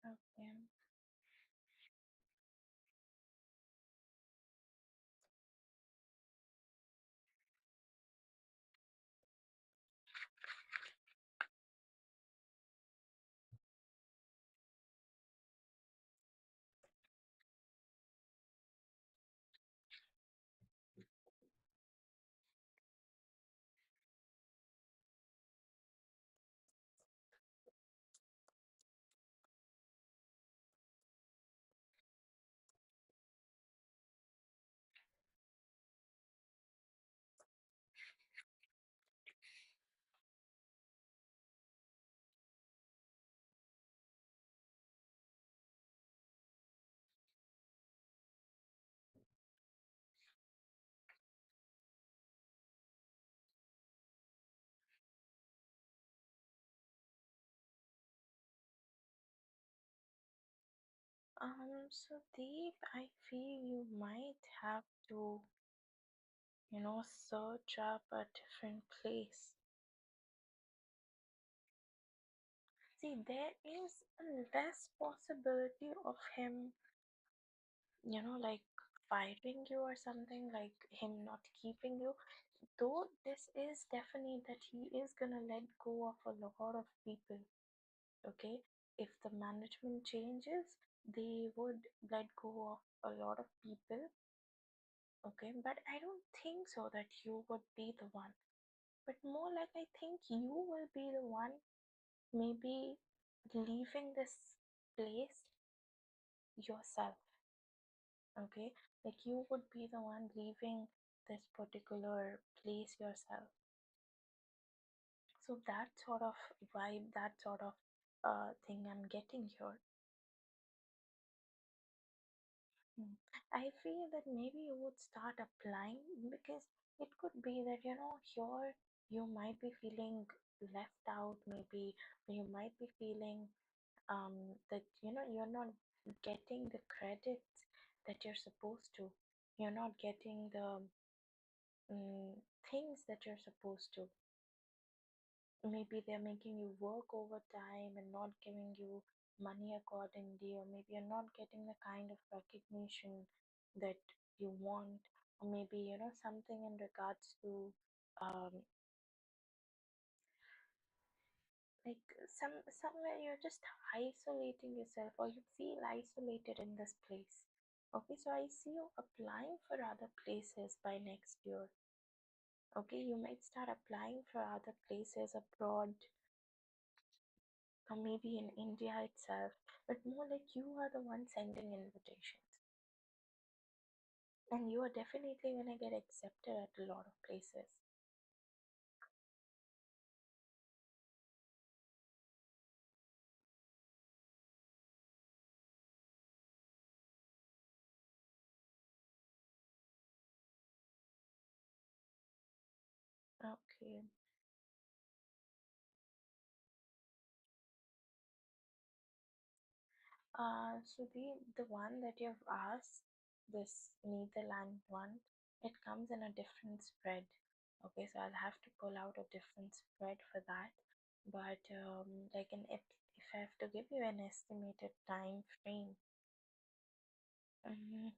Okay. So Deep, I feel you might have to, search up a different place. See, there is a less possibility of him, like fighting you or something, like him not keeping you. Though this is definitely that he is gonna let go of a lot of people. Okay, if the management changes, they would let go of a lot of people. Okay, but I don't think so that you would be the one, but more like I think you will be the one maybe leaving this place yourself. Okay, like you would be the one leaving this particular place yourself. So that sort of vibe, that sort of thing I'm getting here. Hmm. I feel that maybe you would start applying, because it could be that here you might be feeling left out, maybe, or you might be feeling that you're not getting the credits that you're supposed to. You're not getting the um, things that you're supposed to. Maybe they're making you work overtime and not giving you money accordingly, or maybe you're not getting the kind of recognition that you want, or maybe something in regards to um like somewhere you're just isolating yourself, or you feel isolated in this place. Okay, so I see you applying for other places by next year. Okay, you might start applying for other places abroad, or maybe in India itself, but more like you are the one sending invitations. And you are definitely going to get accepted at a lot of places. Okay. So the one that you've asked, this Netherland one, it comes in a different spread. Okay, so I'll have to pull out a different spread for that. But like if I have to give you an estimated time frame, um,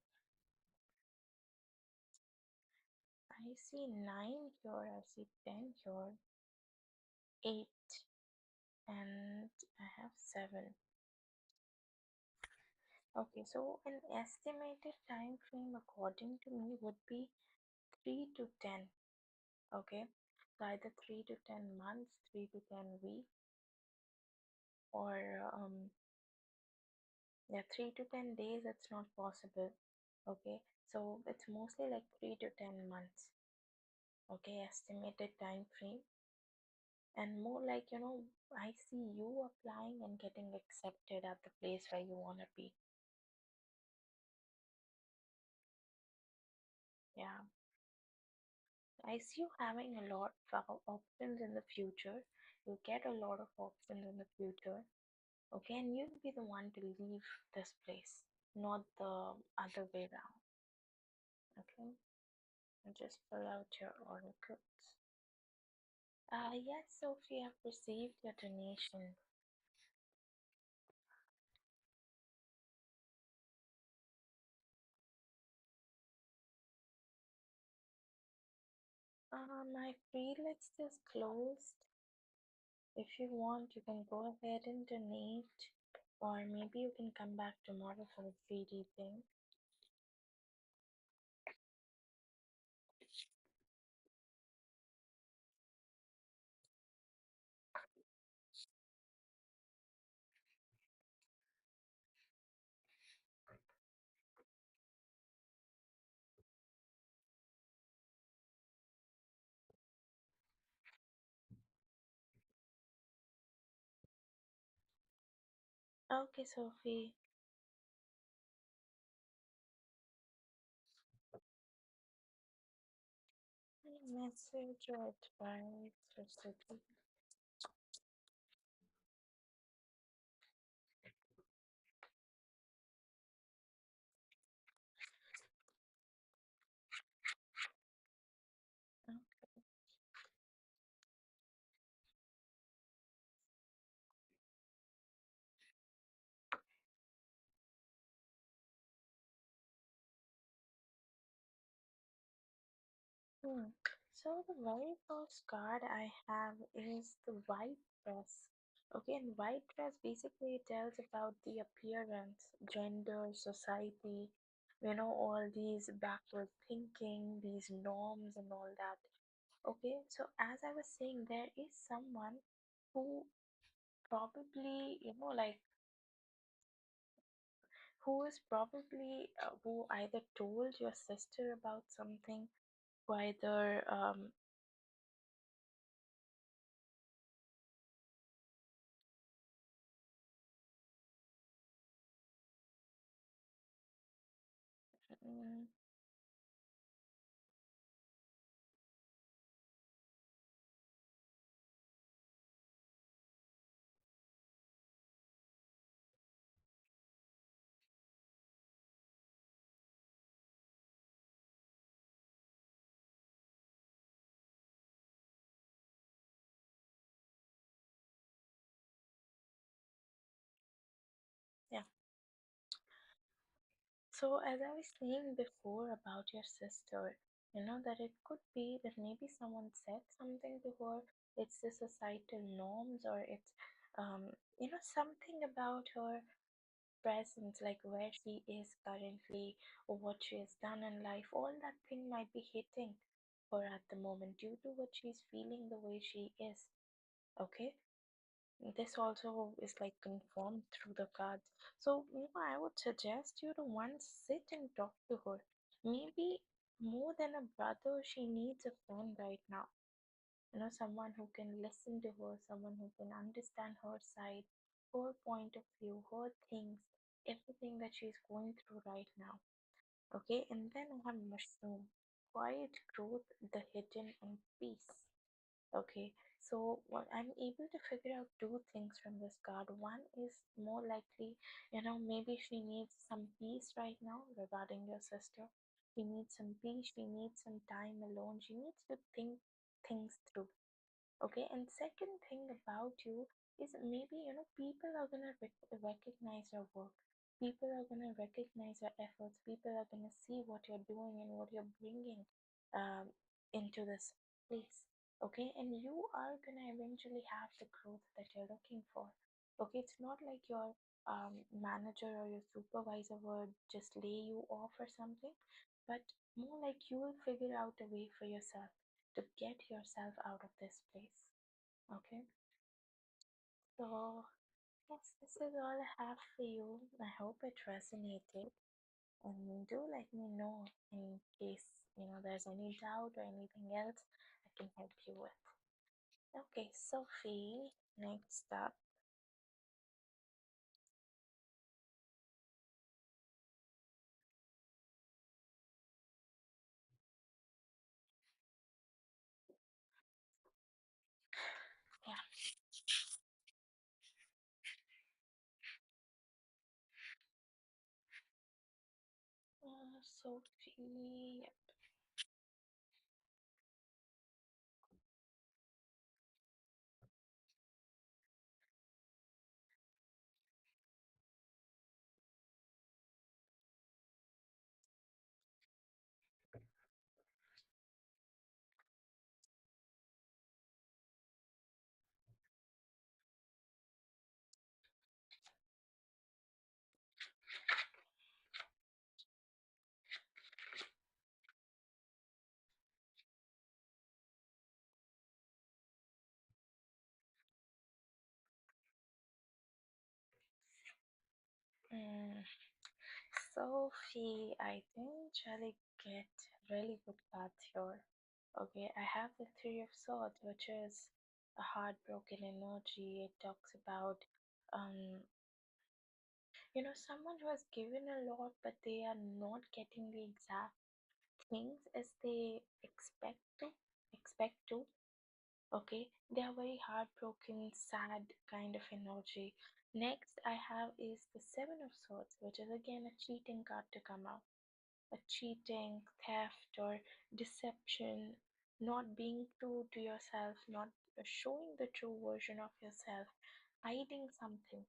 I see 9 here, I see 10 here, 8, and I have 7. Okay, so an estimated time frame according to me would be 3 to 10. Okay, so either 3 to 10 months, 3 to 10 weeks, or yeah, 3 to 10 days, it's not possible. Okay, so it's mostly like 3 to 10 months. Okay, estimated time frame, and more like I see you applying and getting accepted at the place where you want to be. Yeah, I see you having a lot of options in the future. You get a lot of options in the future. Okay, and you'll be the one to leave this place, not the other way around. Okay, and just pull out your oracles. Yes, Sophie, I've received your donation. My free list is closed. If you want, you can go ahead and donate, or maybe you can come back tomorrow for a free reading. Okay, Sophie. Any message or advice for Sophie? Hmm. So the very first card I have is the white dress. Okay, and white dress basically tells about the appearance, gender, society, all these backward thinking, these norms and all that. Okay, so as I was saying, there is someone who probably, like who is probably who either told your sister about something, who either mm, So, as I was saying before about your sister, that it could be that maybe someone said something to her, it's the societal norms, or it's, something about her presence, like where she is currently, or what she has done in life. All that thing might be hitting her at the moment due to what she's feeling the way she is. Okay, this also is like confirmed through the cards. So, I would suggest you to once sit and talk to her. Maybe more than a brother, she needs a friend right now. Someone who can listen to her, someone who can understand her side, her point of view, her things, everything that she's going through right now. Okay, and then I have mushroom, quiet growth, the hidden, and peace. Okay, so what I'm able to figure out two things from this card. One is more likely, maybe she needs some peace right now regarding your sister. She needs some peace, she needs some time alone, she needs to think things through. Okay, and second thing about you is maybe people are gonna recognize your work. People are gonna recognize your efforts. People are gonna see what you're doing and what you're bringing um, into this place. Okay, and you are gonna eventually have the growth that you're looking for. Okay, it's not like your manager or your supervisor would just lay you off or something, but more like you will figure out a way for yourself to get yourself out of this place. Okay, so yes, this is all I have for you. I hope it resonated, and do let me know in case there's any doubt or anything else I can help you with. Okay, Sophie, next up. Yeah, Sophie. Mm, Sophie, I didn't really get really good cards here. Okay, I have the Three of Swords, which is a heartbroken energy. It talks about, um, someone who has given a lot, but they are not getting the exact things as they expect to. Okay, they are very heartbroken, sad kind of energy. Next, I have is the Seven of Swords, which is again a cheating card to come out. A cheating, theft, or deception, not being true to yourself, not showing the true version of yourself, hiding something.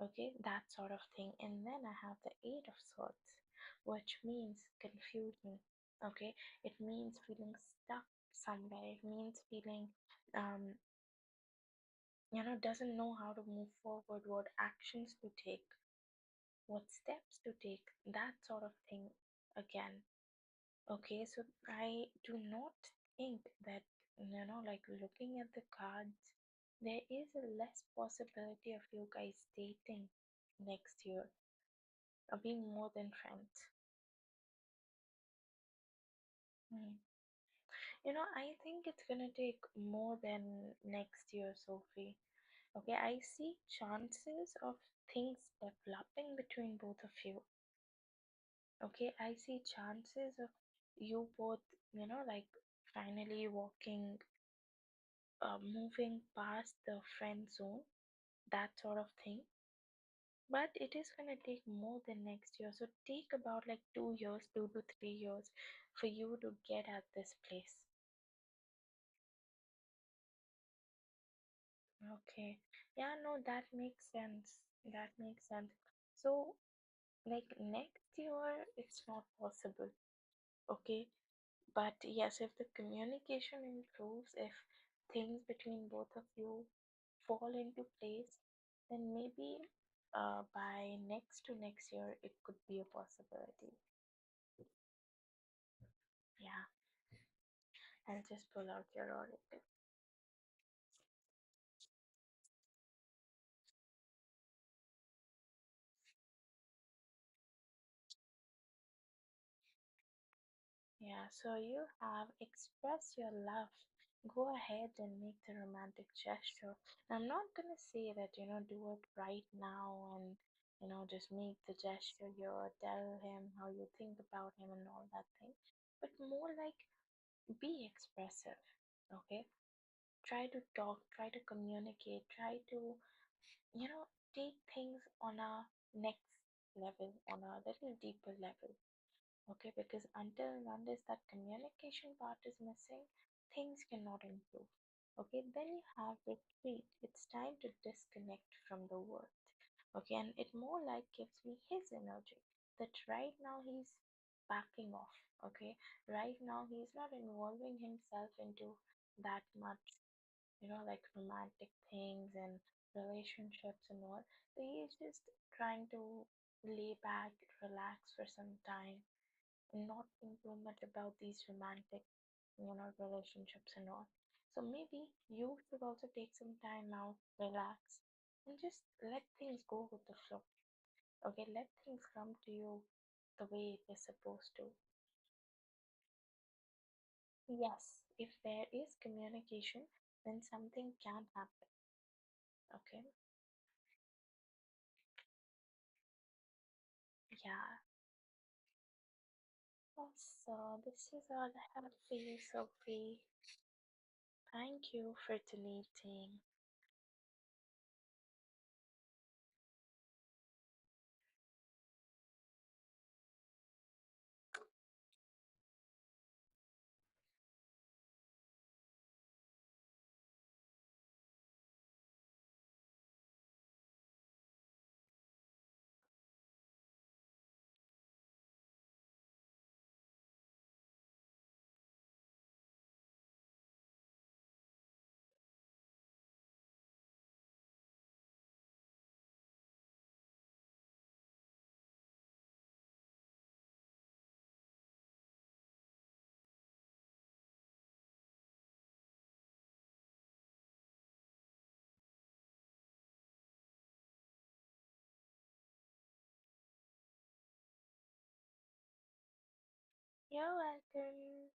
Okay, that sort of thing. And then I have the Eight of Swords, which means confusion. Okay, it means feeling stuck somewhere. It means feeling, um, doesn't know how to move forward, what actions to take, what steps to take, that sort of thing again. Okay, so I do not think that, like looking at the cards, there is a less possibility of you guys dating next year or being more than friends. Hmm. I think it's gonna take more than next year, Sophie. Okay, I see chances of things developing between both of you. Okay, I see chances of you both, like finally moving past the friend zone, that sort of thing. But it is going to take more than next year. So take about like 2 years, 2 to 3 years for you to get at this place. Okay. Yeah, no, that makes sense. That makes sense. So Like next year, it's not possible. Okay, but yes, if the communication improves, if things between both of you fall into place, then maybe by next to next year it could be a possibility. Yeah, I'll just pull out your oracle. Yeah, so you have express your love. Go ahead and make the romantic gesture. I'm not gonna say that, do it right now and, just make the gesture here, tell him how you think about him and all that thing. But more like be expressive, okay? Try to talk, try to communicate, try to, you know, take things on a next level, on a little deeper level. Okay, because until and unless that communication part is missing, things cannot improve. Okay, then you have retreat. It's time to disconnect from the world. Okay, and it more like gives me his energy that right now he's backing off. Okay, right now he's not involving himself into that much, like romantic things and relationships and all. So he's just trying to lay back, relax for some time not think too much about these romantic, relationships and all. So maybe you should also take some time out, relax, and just let things go with the flow. Okay, let things come to you the way it is supposed to. Yes, if there is communication, then something can happen. Okay, yeah. So this is all I have for you, Sophie. Thank you for donating. You're welcome.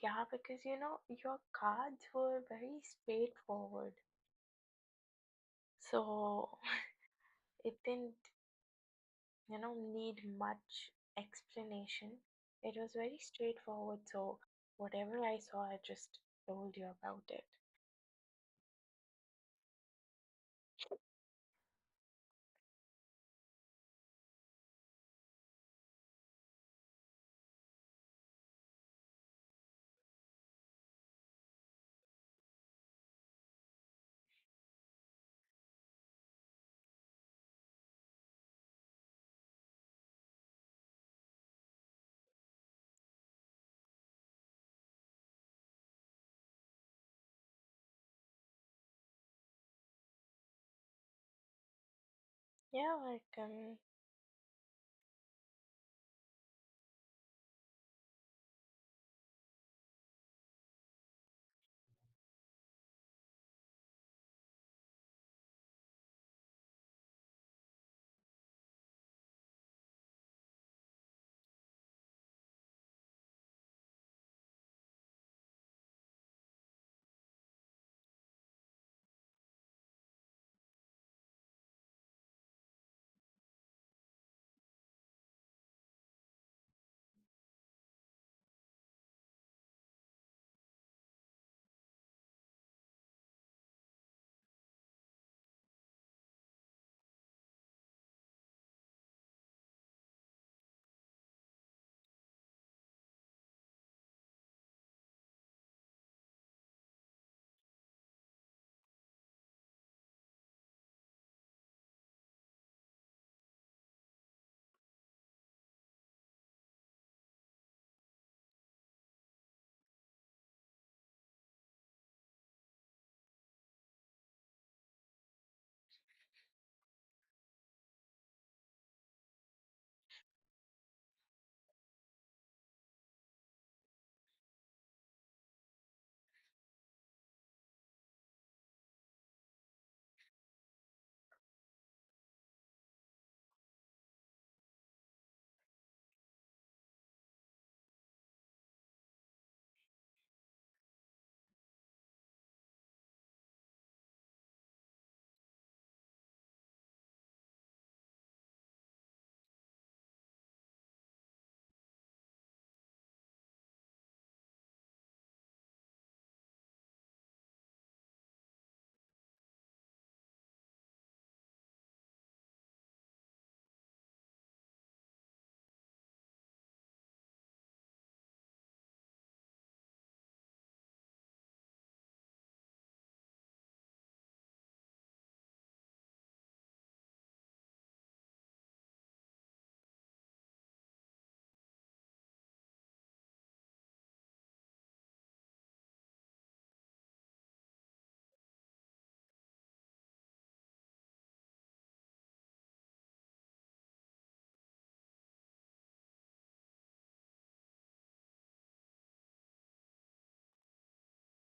Yeah, because your cards were very straightforward. So it didn't, need much explanation. It was very straightforward. So whatever I saw, I just told you about it. You're welcome.